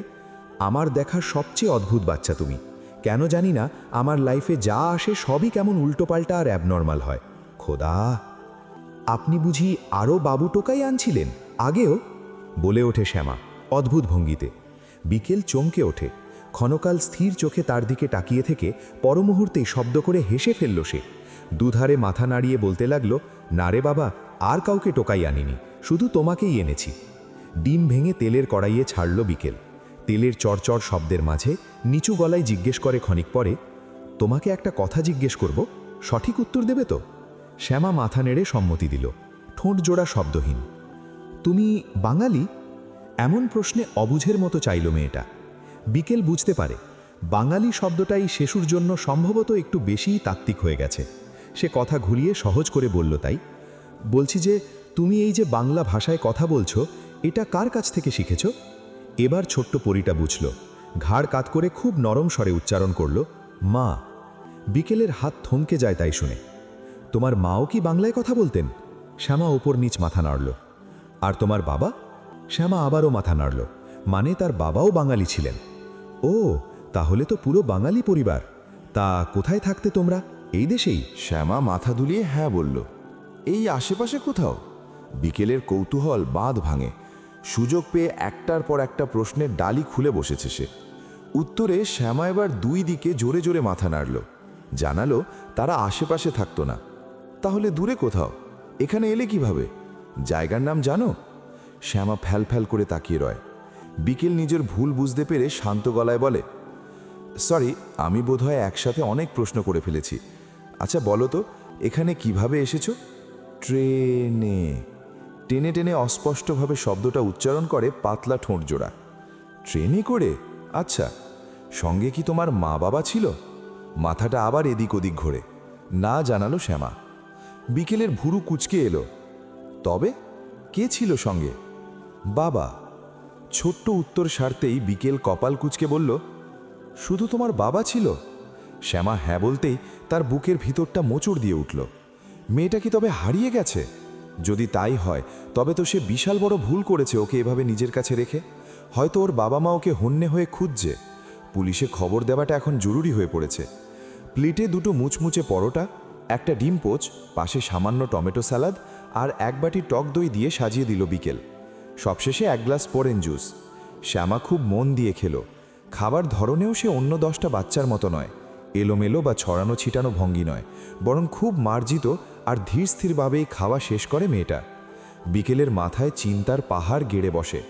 আমার দেখার সবচেয়ে অদ্ভুত বাচ্চা তুমি। কেন জানি না, আমার লাইফে যা আসে সবই কেমন উল্টোপাল্টা আর অ্যাবনর্মাল হয়। খোদা, আপনি বুঝি আরও বাবু টোকাই আনছিলেন আগেও? বলে ওঠে শ্যামা অদ্ভুত ভঙ্গিতে। বিকেল চমকে ওঠে। ক্ষণকাল স্থির চোখে তার দিকে তাকিয়ে থেকে পরমুহূর্তেই শব্দ করে হেসে ফেলল সে। দুধারে মাথা নাড়িয়ে বলতে লাগলো, না রে বাবা, আর কাউকে টোকাই আনিনি, শুধু তোমাকেই এনেছি। ডিম ভেঙে তেলের কড়াইয়ে ছাড়ল বিকেল। তেলের চড়চড় শব্দের মাঝে নিচু গলায় জিজ্ঞেস করে ক্ষণিক পরে, তোমাকে একটা কথা জিজ্ঞেস করব, সঠিক উত্তর দেবে তো? শ্যামা মাথা নেড়ে সম্মতি দিল, ঠোঁট জোড়া শব্দহীন। তুমি বাঙালি? এমন প্রশ্নে অবুঝের মতো চাইল মেয়েটা। বিকেল বুঝতে পারে বাঙালি শব্দটাই শেষুর জন্য সম্ভবত একটু বেশিই তাত্ত্বিক হয়ে গেছে। সে কথা ঘুরিয়ে সহজ করে বলল, তাই বলছি যে তুমি এই যে বাংলা ভাষায় কথা বলছো, এটা কার কাছ থেকে শিখেছ? এবার ছোট্ট পরীটা বুঝল। ঘাড় কাত করে খুব নরম স্বরে উচ্চারণ করল, মা। বিকেলের হাত থমকে যায় তাই শুনে। তোমার মাও কি বাংলায় কথা বলতেন? শ্যামা ওপর নিচ মাথা নাড়ল। আর তোমার বাবা? শ্যামা আবারও মাথা নাড়ল। মানে তার বাবাও বাঙালি ছিলেন। ও, তাহলে তো পুরো বাঙালি পরিবার। তা কোথায় থাকতে তোমরা, এই দেশেই? শ্যামা মাথা দুলিয়ে হ্যাঁ বলল। এই আশেপাশে কোথাও। বিকেলের কৌতূহল বাঁধ ভাঙে। সুযোগ পেয়ে একটার পর একটা প্রশ্নের ডালি খুলে বসেছে সে। উত্তরে শ্যামা এবার দুই দিকে জোরে জোরে মাথা নাড়ল। জানালো তারা আশেপাশে থাকতো না। তাহলে দূরে কোথাও? এখানে এলে কিভাবে? জায়গার নাম জানো? শ্যামা ফ্যাল ফ্যাল করে তাকিয়ে রয়। বিকেল নিজের ভুল বুঝতে পেরে শান্ত গলায় বলে, সরি, আমি বোধহয় একসাথে অনেক প্রশ্ন করে ফেলেছি। আচ্ছা বলো তো, এখানে কিভাবে এসেছো? ট্রেনে। টেনে টেনে অস্পষ্টভাবে শব্দটা উচ্চারণ করে পাতলা ঠোঁট জোড়া। ট্রেনে করে? আচ্ছা, সঙ্গে কি তোমার মা বাবা ছিল? মাথাটা আবার এদিক ওদিক ঘোরে। না জানালো শ্যামা। বিকেলের ভুরু কুঁচকে এলো। তবে কে ছিল সঙ্গে? বাবা। ছোট্ট উত্তর সারতেই বিকেল কপাল কুঁচকে বলল, শুধু তোমার বাবা ছিল? শ্যামা হ্যাঁ বলতেই তার বুকের ভিতরটা মোচড় দিয়ে উঠল। মেয়েটা কি তবে হারিয়ে গেছে? যদি তাই হয় তবে তো সে বিশাল বড় ভুল করেছে ওকে এভাবে নিজের কাছে রেখে। হয়তো ওর বাবা মা ওকে হন্যে হয়ে খুঁজছে। পুলিশে খবর দেওয়াটা এখন জরুরি হয়ে পড়েছে। প্লেটে দুটো মুচমুচে পরোটা, একটা ডিম পোচ, পাশে সামান্য টমেটো স্যালাদ আর এক বাটি টক দই দিয়ে সাজিয়ে দিল বিকেল। সবশেষে এক গ্লাস অরেঞ্জ জুস। শ্যামা খুব মন দিয়ে খেলো। খাবার ধরনেও সে অন্য 10টা বাচ্চার মতো নয়, এলোমেলো বা ছড়ানো ছিটানো ভঙ্গি নয়, বরং খুব মার্জিত আর ধীরস্থিরভাবেই খাওয়া শেষ করে মেয়েটা। বিকেলের মাথায় চিন্তার পাহাড় গেড়ে বসে।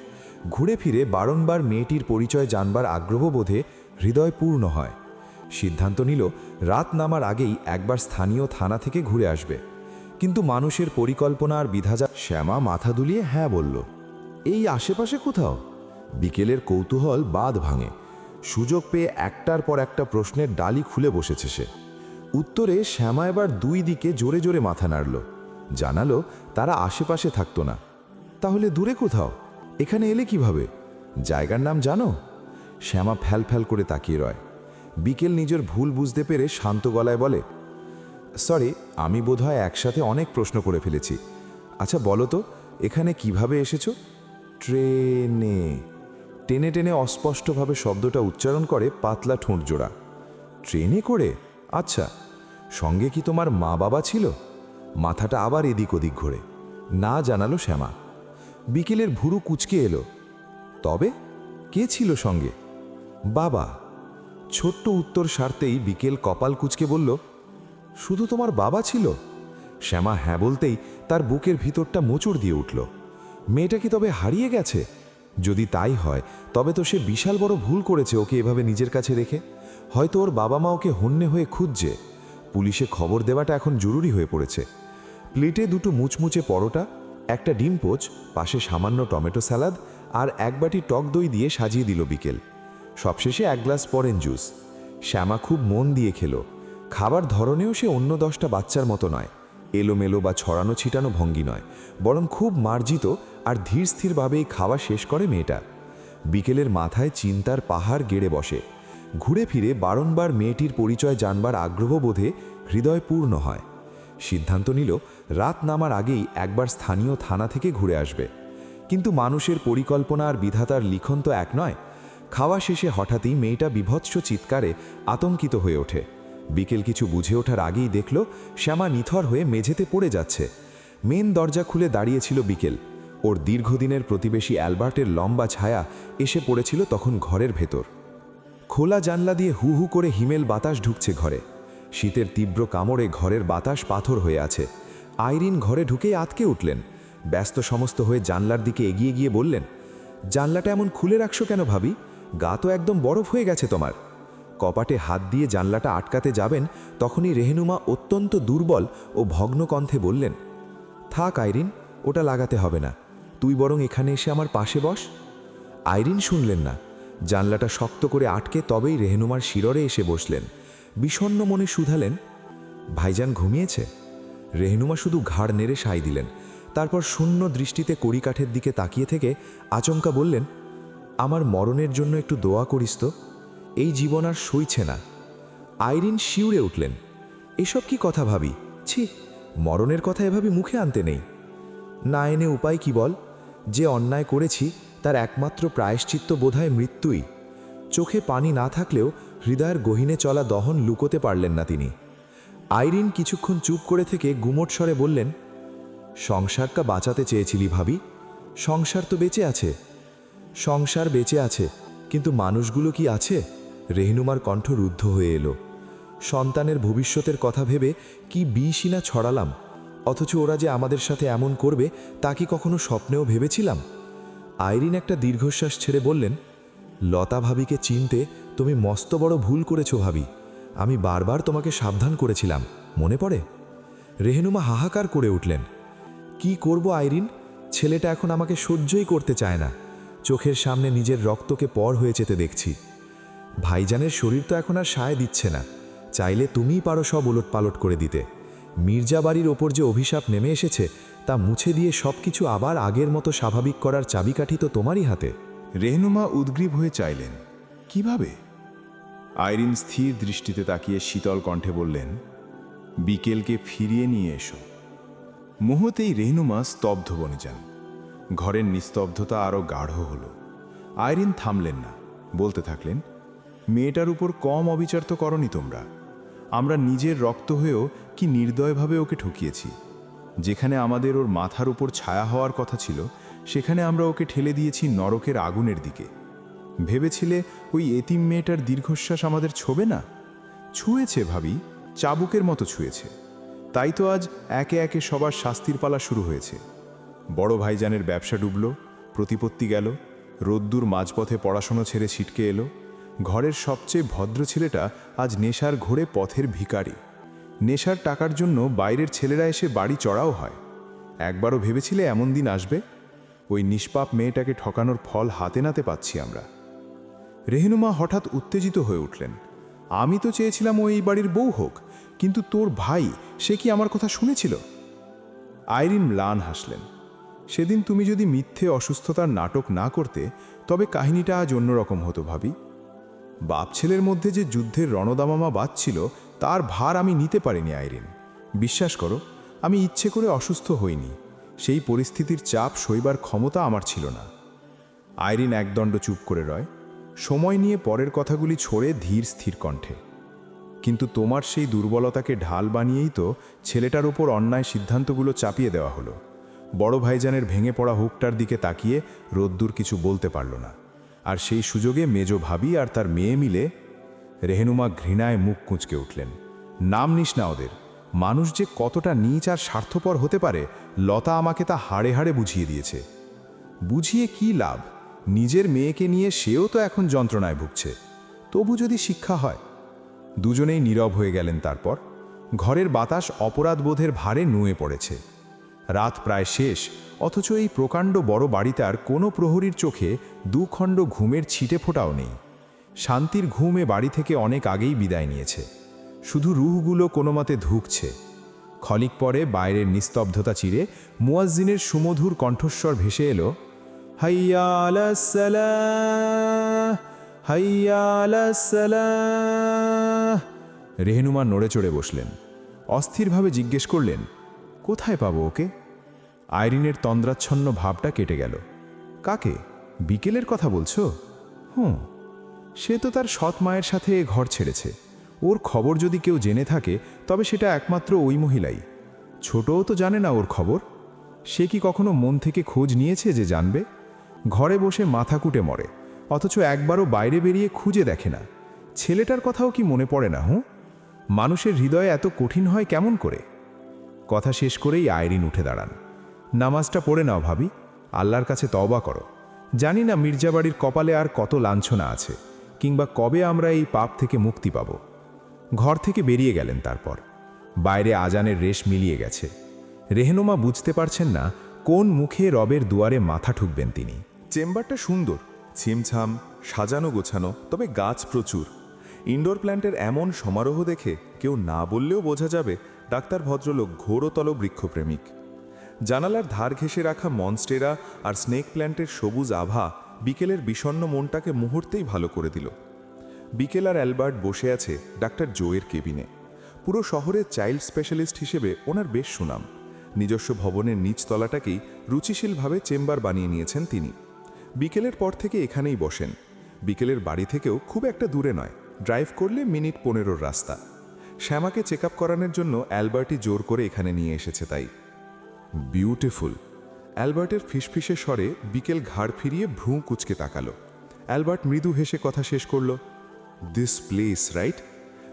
ঘুরে ফিরে বারংবার মেয়েটির পরিচয় জানবার আগ্রহবোধে হৃদয় পূর্ণ হয়। সিদ্ধান্ত নিল রাত নামার আগেই একবার স্থানীয় থানা থেকে ঘুরে আসবে। কিন্তু মানুষের পরিকল্পনা আর বিধাজা। শ্যামা মাথা দুলিয়ে হ্যাঁ বলল। এই আশেপাশে কোথাও? বিকেলের কৌতূহল বাঁধ ভাঙে। সুযোগ পেয়ে একটার পর একটা প্রশ্নের ডালি খুলে বসেছে সে। উত্তরে শ্যামা এবার দুই দিকে জোরে জোরে মাথা নাড়ল। জানালো তারা আশেপাশে থাকতো না। তাহলে দূরে কোথাও? এখানে এলে কিভাবে? জায়গার নাম জানো? শ্যামা ফ্যাল ফ্যাল করে তাকিয়ে রয়। বিকেল নিজের ভুল বুঝতে পেরে শান্ত গলায় বলে, সরি, আমি বোধহয় একসাথে অনেক প্রশ্ন করে ফেলেছি। আচ্ছা বলো তো, এখানে কিভাবে এসেছো? ট্রেনে। টেনে টেনে অস্পষ্টভাবে শব্দটা উচ্চারণ করে পাতলা ঠোঁট জোড়া। ট্রেনে করে? আচ্ছা, সঙ্গে কি তোমার মা বাবা ছিল? মাথাটা আবার এদিক ওদিক ঘোরে। না জানালো শ্যামা। বিকেলের ভুরু কুঁচকে এলো। তবে কে ছিল সঙ্গে? বাবা। ছোট্ট উত্তর সারতেই বিকেল কপাল কুঁচকে বলল, শুধু তোমার বাবা ছিল? শ্যামা হ্যাঁ বলতেই তার বুকের ভিতরটা মোচড় দিয়ে উঠল। মেয়েটা কি তবে হারিয়ে গেছে? যদি তাই হয় তবে তো সে বিশাল বড় ভুল করেছে ওকে এভাবে নিজের কাছে রেখে। হয়তো ওর বাবা মা ওকে হন্যে হয়ে খুঁজছে। পুলিশে খবর দেওয়াটা এখন জরুরি হয়ে পড়েছে। প্লেটে দুটো মুচমুচে পরোটা, একটা ডিম পোচ, পাশে সামান্য টমেটো স্যালাদ আর এক বাটি টক দই দিয়ে সাজিয়ে দিল বিকেল। সবশেষে এক গ্লাস অরেঞ্জ জুস। শ্যামা খুব মন দিয়ে খেলো। খাবার ধরনেও সে অন্য 10টা বাচ্চার মতো নয়, এলোমেলো বা ছড়ানো ছিটানো ভঙ্গি নয়, বরং খুব মার্জিত আর ধীরস্থিরভাবেই খাওয়া শেষ করে মেয়েটা। বিকেলের মাথায় চিন্তার পাহাড় গেড়ে বসে। ঘুরে ফিরে বারংবার মেয়েটির পরিচয় জানবার আগ্রহবোধে হৃদয় পূর্ণ হয়। সিদ্ধান্ত নিল রাত নামার আগেই একবার স্থানীয় থানা থেকে ঘুরে আসবে। কিন্তু মানুষের পরিকল্পনা আর বিধাতার লিখন তো এক নয়। খাওয়া শেষে হঠাৎই মেয়েটা বিভৎস চিৎকারে আতঙ্কিত হয়ে ওঠে। বিকেল কিছু বুঝে ওঠার আগেই দেখল শ্যামা নিথর হয়ে মেঝেতে পড়ে যাচ্ছে। মেন দরজা খুলে দাঁড়িয়েছিল বিকেল। ওর দীর্ঘদিনের প্রতিবেশী অ্যালবার্টের লম্বা ছায়া এসে পড়েছিল তখন ঘরের ভেতর। খোলা জানলা দিয়ে হু হু করে হিমেল বাতাস ঢুকছে ঘরে। শীতের তীব্র কামড়ে ঘরের বাতাস পাথর হয়ে আছে। আইরিন ঘরে ঢুকেই আতকে উঠলেন। ব্যস্ত সমস্ত হয়ে জানলার দিকে এগিয়ে গিয়ে বললেন, জানলাটা এমন খুলে রাখছো কেন ভাবি? গা তো একদম বরফ হয়ে গেছে তোমার। কপাটে হাত দিয়ে জানলাটা আটকাতে যাবেন তখনই রেহেনুমা অত্যন্ত দুর্বল ও ভগ্ন কণ্ঠে বললেন, থাক আইরিন, ওটা লাগাতে হবে না, তুই বরং এখানে এসে আমার পাশে বস। আইরিন শুনলেন না। জানলাটা শক্ত করে আটকে তবেই রেহেনুমার শিররে এসে বসলেন। বিষণ্ণ মনে শুধালেন, ভাইজান ঘুমিয়েছে? রেহেনুমা শুধু ঘাড় নেড়ে সায় দিলেন। তারপর শূন্য দৃষ্টিতে কড়িকাঠের দিকে তাকিয়ে থেকে আচমকা বললেন, আমার মরণের জন্য একটু দোয়া করিস তো, এই জীবন আর সইছে না। আইরিন শিউরে উঠলেন, এসব কি কথা ভাবি? ছি, মরণের কথা এভাবে মুখে আনতে নেই। না এনে উপায় কি বল? যে অন্যায় করেছি তার একমাত্র প্রায়শ্চিত্ত বোধহয় মৃত্যুই। চোখে পানি না থাকলেও হৃদয়ের গহীনে চলা দহন লুকোতে পারলেন না তিনি। আইরিন কিছুক্ষণ চুপ করে থেকে গুমোট স্বরে বললেন, সংসারটা বাঁচাতে চেয়েছিলি ভাবি, সংসার তো বেঁচে আছে। সংসার বেঁচে আছে, কিন্তু মানুষগুলো কি আছে? রেহনুমার কণ্ঠ রুদ্ধ হয়ে এলো। সন্তানের ভবিষ্যতের কথা ভেবে কি বিষই না ছড়ালাম, অথচ ওরা যে আমাদের সাথে এমন করবে তা কি কখনো স্বপ্নেও ভেবেছিলাম? আইরিন একটা দীর্ঘশ্বাস ছেড়ে বললেন, লতা ভাবিকে চিনতে তুমি মস্ত বড় ভুল করেছো ভাবি। আমি বারবার তোমাকে সাবধান করেছিলাম, মনে পড়ে? রেহেনুমা হাহাকার করে উঠলেন। কি করব আইরিন, ছেলেটা এখন আমাকে সহ্যই করতে চায় না। চোখের সামনে নিজের রক্তকে পর হয়ে যেতে দেখছি। ভাইজানের শরীর তো এখন আর সায় দিচ্ছে না। চাইলে তুমিই পারো সব ওলটপালট করে দিতে। মির্জা বাড়ির ওপর যে অভিশাপ নেমে এসেছে তা মুছে দিয়ে সব কিছু আবার আগের মতো স্বাভাবিক করার চাবিকাঠি তো তোমারই হাতে। রেহনুমা উদ্গ্রীব হয়ে চাইলেন, কিভাবে? আইরিন স্থির দৃষ্টিতে তাকিয়ে শীতল কণ্ঠে বললেন, বিকেলকে ফিরিয়ে নিয়ে এসো। মুহূর্তেই রেহনুমা স্তব্ধ বনে যান। ঘরের নিস্তব্ধতা আরও গাঢ় হলো। আইরিন থামলেন না, বলতে থাকলেন, মেয়েটার উপর কম অবিচার তো করনি তোমরা। আমরা নিজের রক্ত হয়েও কি নির্দয়ভাবে ওকে ঠকিয়েছি। যেখানে আমাদের ওর মাথার উপর ছায়া হওয়ার কথা ছিল, সেখানে আমরা ওকে ঠেলে দিয়েছি নরকের আগুনের দিকে। ভেবেছিলে ওই এতিম মেয়েটার দীর্ঘশ্বাস আমাদের ছোবে না? ছুঁয়েছে ভাবি, চাবুকের মতো ছুঁয়েছে। তাই তো আজ একে একে সবার শাস্তির পালা শুরু হয়েছে। বড় ভাইজানের ব্যবসা ডুবল, প্রতিপত্তি গেল, রোদ্দুর মাঝপথে পড়াশোনা ছেড়ে ছিটকে এলো। ঘরের সবচেয়ে ভদ্র ছেলেটা আজ নেশার ঘোরে পথের ভিখারি। নেশার টাকার জন্য বাইরের ছেলেরা এসে বাড়ি চড়াও হয়। একবারও ভেবেছিলে এমন দিন আসবে? ওই নিষ্পাপ মেয়েটাকে ঠকানোর ফল হাতে নাতে পাচ্ছি আমরা। রেহনুমা হঠাৎ উত্তেজিত হয়ে উঠলেন। আমি তো চেয়েছিলাম ও এই বাড়ির বউ হোক, কিন্তু তোর ভাই, সে কি আমার কথা শুনেছিল? আইরিন ম্লান হাসলেন। সেদিন তুমি যদি মিথ্যে অসুস্থতার নাটক না করতে, তবে কাহিনীটা আজ অন্যরকম হতো ভাবি। বাপ ছেলের মধ্যে যে যুদ্ধের রণদামামা বাজছিল, তার ভার আমি নিতে পারিনি আইরিন। বিশ্বাস করো, আমি ইচ্ছে করে অসুস্থ হইনি। সেই পরিস্থিতির চাপ সইবার ক্ষমতা আমার ছিল না। আইরিন একদণ্ড চুপ করে রয়, সময় নিয়ে পরের কথাগুলি ছড়ে ধীর স্থির কণ্ঠে। কিন্তু তোমার সেই দুর্বলতাকে ঢাল বানিয়েই তো ছেলেটার ওপর অন্যায় সিদ্ধান্তগুলো চাপিয়ে দেওয়া হলো। বড় ভাইজানের ভেঙে পড়া হুকটার দিকে তাকিয়ে রোদ্দুর কিছু বলতে পারল না। আর সেই সুযোগে মেজো ভাবি আর তার মেয়ে মিলে। রেহনুমা ঘৃণায় মুখ কুঁচকে উঠলেন। নাম নিস না ওদের। মানুষ যে কতটা নীচ আর স্বার্থপর হতে পারে, লতা আমাকে তা হাড়ে হাড়ে বুঝিয়ে দিয়েছে। বুঝিয়ে কি লাভ? নিজের মেয়েকে নিয়ে সেও তো এখন যন্ত্রণায় ভুগছে। তবু যদি শিক্ষা হয়। দুজনেই নীরব হয়ে গেলেন। তারপর ঘরের বাতাস অপরাধবোধের ভারে নুয়ে পড়েছে। রাত প্রায় শেষ, অথচ এই প্রকাণ্ড বড় বাড়িটার কোনো প্রহরীর চোখে দুখণ্ড ঘুমের ছিটে ফোটাও নেই। শান্তির ঘুম এ বাড়ি থেকে অনেক আগেই বিদায় নিয়েছে। শুধু রুহগুলো কোনো মতে ধুঁকছে। ক্ষণিক পরে বাইরের নিস্তব্ধতা চিরে মুয়াজ্জিনের সুমধুর কণ্ঠস্বর ভেসে এলো, হাইয়া আলাস সালাহ, হাইয়া আলাস সালাহ। রেহনুমা নড়ে চড়ে বসলেন। অস্থিরভাবে জিজ্ঞেস করলেন, কোথায় পাবো ওকে? আইরিনের তন্দ্রাচ্ছন্ন ভাবটা কেটে গেল। কাকে? বিকেলের কথা বলছো? সে তো তার সৎ মায়ের সাথে এ ঘর ছেড়েছে। ওর খবর যদি কেউ জেনে থাকে, তবে সেটা একমাত্র ওই মহিলাই। ছোটও তো জানে না ওর খবর। সে কি কখনো মন থেকে খোঁজ নিয়েছে যে জানবে? ঘরে বসে মাথা কুটে মরে, অথচ একবারও বাইরে বেরিয়ে খুঁজে দেখে না। ছেলেটার কথাও কি মনে পড়ে না? মানুষের হৃদয়ে এত কঠিন হয় কেমন করে? কথা শেষ করেই আইরিন উঠে দাঁড়ান। নামাজটা পড়ে নাও ভাবি, আল্লাহর কাছে তওবা করো। জানি না মির্জাবাড়ির কপালে আর কত লাঞ্ছনা আছে, কিংবা কবে আমরা এই পাপ থেকে মুক্তি পাব। ঘর থেকে বেরিয়ে গেলেন। তারপর বাইরে আজানের রেশ মিলিয়ে গেছে। রেহনুমা বুঝতে পারছেন না কোন মুখে রবের দুয়ারে মাথা ঠুকবেন তিনি। চেম্বারটা সুন্দর, ছিমছাম, সাজানো গোছানো, তবে গাছ প্রচুর। ইনডোর প্ল্যান্টের এমন সমারোহ দেখে কেউ না বললেও বোঝা যাবে ডাক্তার ভদ্রলোক ঘোরতল বৃক্ষপ্রেমিক। জানালার ধার ঘেঁষে রাখা মনস্টেরা আর স্নেক প্ল্যান্টের সবুজ আভা বিকেলের বিষণ্ণ মনটাকে মুহূর্তেই ভালো করে দিল। বিকেল আর অ্যালবার্ট বসে আছে ডাক্তার জোয়ের কেবিনে। পুরো শহরের চাইল্ড স্পেশালিস্ট হিসেবে ওনার বেশ সুনাম। নিজস্ব ভবনের নিচতলাটাকেই রুচিশীলভাবে চেম্বার বানিয়ে নিয়েছেন তিনি। বিকেলের পর থেকে এখানেই বসেন। বিকেলের বাড়ি থেকেও খুব একটা দূরে নয়, ড্রাইভ করলে মিনিট 15 রাস্তা। শ্যামাকে চেক আপ করানোর জন্য অ্যালবার্টই জোর করে এখানে নিয়ে এসেছে। তাই বিউটিফুল। অ্যালবার্টের ফিসফিসে স্বরে বিকেল ঘাড় ফিরিয়ে ভ্রু কুচকে তাকালো। অ্যালবার্ট মৃদু হেসে কথা শেষ করল, দিস প্লেস রাইট?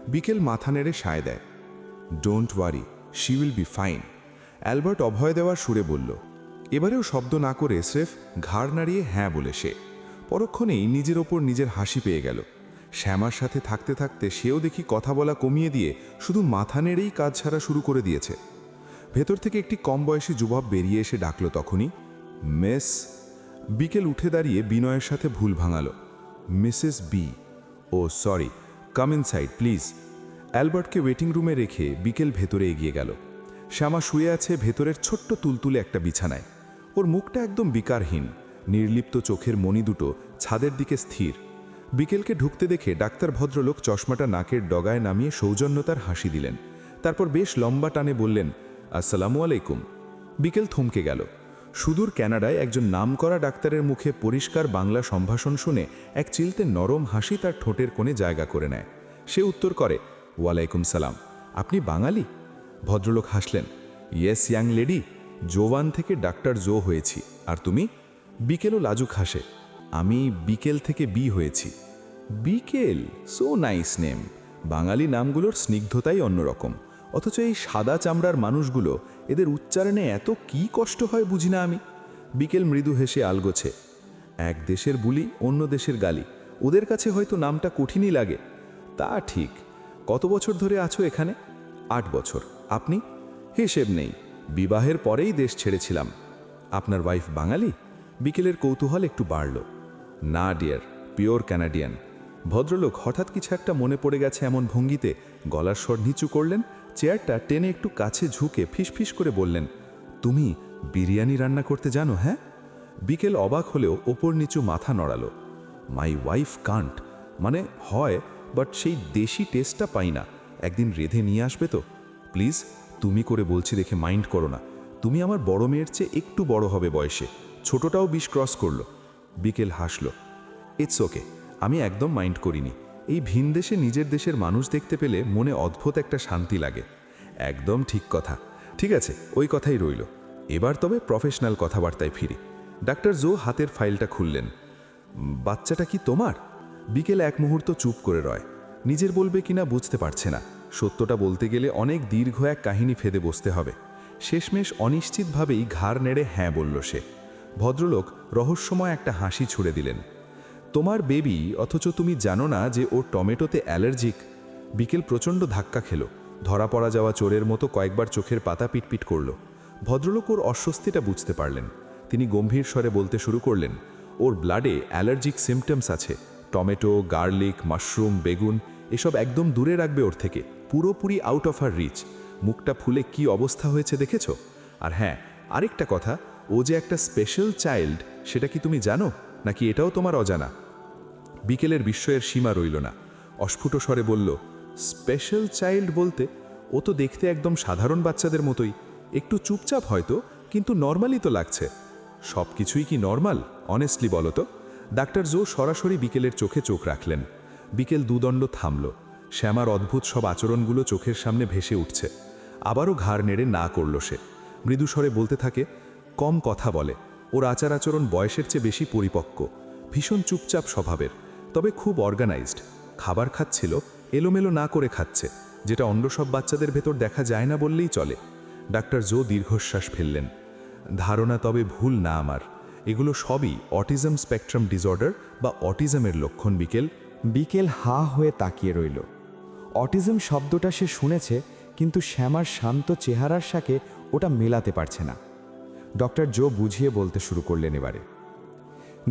বিকেল মাথা নেড়ে সায় দেয়। Don't worry, she will be fine. Albert অভয় দেওয়ার সুরে বলল। এবারেও শব্দ না করে স্রেফ ঘাড় নাড়িয়ে হ্যাঁ বলে সে। পরক্ষণেই নিজের ওপর নিজের হাসি পেয়ে গেল। শ্যামার সাথে থাকতে থাকতে সেও দেখি কথা বলা কমিয়ে দিয়ে শুধু মাথা নেড়েই কাজ ছাড়া শুরু করে দিয়েছে। ভেতর থেকে একটি কম বয়সী যুবক বেরিয়ে এসে ডাকলো তখনই, মিস। বিকেল উঠে দাঁড়িয়ে বিনয়ের সাথে ভুল ভাঙালো, Mrs B. O sorry, come inside please. অ্যালবার্টকে waiting রুমে রেখে বিকেল ভেতরে এগিয়ে গেল। শ্যামা শুয়ে আছে ভেতরের ছোট্ট তুলতুলে একটা বিছানায়। ওর মুখটা একদম বিকারহীন, নির্লিপ্ত চোখের মণি দুটো ছাদের দিকে স্থির। বিকেলকে ঢুকতে দেখে ডাক্তার ভদ্রলোক চশমাটা নাকের ডগায় নামিয়ে সৌজন্যতার হাসি দিলেন। তারপর বেশ লম্বা টানে বললেন, আসসালামু আলাইকুম। বিকেল থমকে গেল। সুদূর কানাডায় একজন নামকরা ডাক্তারের মুখে পরিষ্কার বাংলা সম্ভাষণ শুনে এক চিলতে নরম হাসি তার ঠোঁটের কোণে জায়গা করে নেয়। সে উত্তর করে, ওয়ালাইকুম সালাম। আপনি বাঙালি? ভদ্রলোক হাসলেন, ইয়েস ইয়াং লেডি, জোয়ান থেকে ডাক্তার জো হয়েছি। আর তুমি? বিকেলও লাজুক হাসে, আমি বিকেল থেকে বি হয়েছি। বিকেল, সো নাইস নেম। বাঙালি নামগুলোর স্নিগ্ধতাই অন্যরকম, অথচ এই সাদা চামড়ার মানুষগুলো, এদের উচ্চারণে এত কি কষ্ট হয় বুঝি না আমি। বিকেল মৃদু হেসে আলগোছে, এক দেশের বুলি অন্য দেশের গালি, ওদের কাছে হয়তো নামটা কঠিনই লাগে। তা ঠিক। কত বছর ধরে আছো এখানে? 8 বছর। আপনি? হিসেব নেই, বিবাহের পরেই দেশ ছেড়েছিলাম। আপনার ওয়াইফ বাঙালি? বিকেলের কৌতূহল একটু বাড়ল। না ডিয়ার, পিওর ক্যানাডিয়ান। ভদ্রলোক হঠাৎ কিছু একটা মনে পড়ে গেছে এমন ভঙ্গিতে গলার স্বর নিচু করলেন, চেয়ারটা টেনে একটু কাছে ঝুঁকে ফিসফিস করে বললেন, তুমি বিরিয়ানি রান্না করতে জানো? হ্যাঁ। বিকেল অবাক হলেও ওপর নিচু মাথা নড়ালো। মাই ওয়াইফ কান্ট, মানে হয়, বাট সেই দেশি টেস্টটা পাই না। একদিন রেঁধে নিয়ে আসবে তো? প্লিজ, তুমি করে বলছি দেখে মাইন্ড করো না। তুমি আমার বড় মেয়ের চেয়ে একটু বড় হবে বয়সে, ছোটটাও 20 ক্রস করলো। বিকেল হাসল, ইটস ওকে, আমি একদম মাইন্ড করিনি। এই ভিন দেশে নিজের দেশের মানুষ দেখতে পেলে মনে অদ্ভুত একটা শান্তি লাগে। একদম ঠিক কথা। ঠিক আছে, ওই কথাই রইল। এবার তবে প্রফেশনাল কথাবার্তায় ফিরি। ডাক্তার জো হাতের ফাইলটা খুললেন। বাচ্চাটা কি তোমার? বিকেল এক মুহূর্ত চুপ করে রয়। নিজের বলবে কিনা বুঝতে পারছে না। সত্যটা বলতে গেলে অনেক দীর্ঘ এক কাহিনী ফেদে বসতে হবে। শেষমেশ অনিশ্চিতভাবেই ঘাড় নেড়ে হ্যাঁ বলল সে। ভদ্রলোক রহস্যময় একটা হাসি ছুড়ে দিলেন। তোমার বেবি, অথচ তুমি জানো না যে ও টমেটোতে অ্যালার্জিক। বিকেল প্রচণ্ড ধাক্কা খেলো। ধরা পড়া যাওয়া চোরের মতো কয়েকবার চোখের পাতা পিটপিট করল। ভদ্রলোক ওর অস্বস্তিটা বুঝতে পারলেন। তিনি গম্ভীর স্বরে বলতে শুরু করলেন, ওর ব্লাডে অ্যালার্জিক সিমটমস আছে। টমেটো, গার্লিক, মাশরুম, বেগুন এসব একদম দূরে রাখবে ওর থেকে, পুরোপুরি আউট অফ আর রিচ। মুখটা ফুলে কি অবস্থা হয়েছে দেখেছ? আর হ্যাঁ, আরেকটা কথা, ও যে একটা স্পেশাল চাইল্ড, সেটা কি তুমি জানো, নাকি এটাও তোমার অজানা? বিকেলের বিস্ময়ের সীমা রইল না। অস্ফুট স্বরে বলল, স্পেশাল চাইল্ড বলতে? ও তো দেখতে একদম সাধারণ বাচ্চাদের মতোই, একটু চুপচাপ হয়তো, কিন্তু নর্মালি তো লাগছে। সব কিছুই কি নর্মাল? অনেস্টলি বলো তো। ডাক্তার জো সরাসরি বিকেলের চোখে চোখ রাখলেন। বিকেল দুদণ্ড থামল। শ্যামার অদ্ভুত সব আচরণগুলো চোখের সামনে ভেসে উঠছে। আবারও ঘাড় নেড়ে না করল সে। মৃদুস্বরে বলতে থাকে, কম কথা বলে, ওর আচার আচরণ বয়সের চেয়ে বেশি পরিপক্ক, ভীষণ চুপচাপ স্বভাবের, তবে খুব অর্গানাইজড। খাবার খাচ্ছিল, এলোমেলো না করে খাচ্ছে, যেটা অন্য সব বাচ্চাদের ভেতর দেখা যায় না বললেই চলে। ডাক্তার জো দীর্ঘশ্বাস ফেললেন। ধারণা তবে ভুল না আমার, এগুলো সবই অটিজম স্পেকট্রাম ডিসঅর্ডার বা অটিজমের লক্ষণ। বিকেল হা হয়ে তাকিয়ে রইল। অটিজম শব্দটা সে শুনেছে, কিন্তু শ্যামার শান্ত চেহারার সাথে ওটা মেলাতে পারছে না। ডক্টর জো বুঝিয়ে বলতে শুরু করলেন এবারে,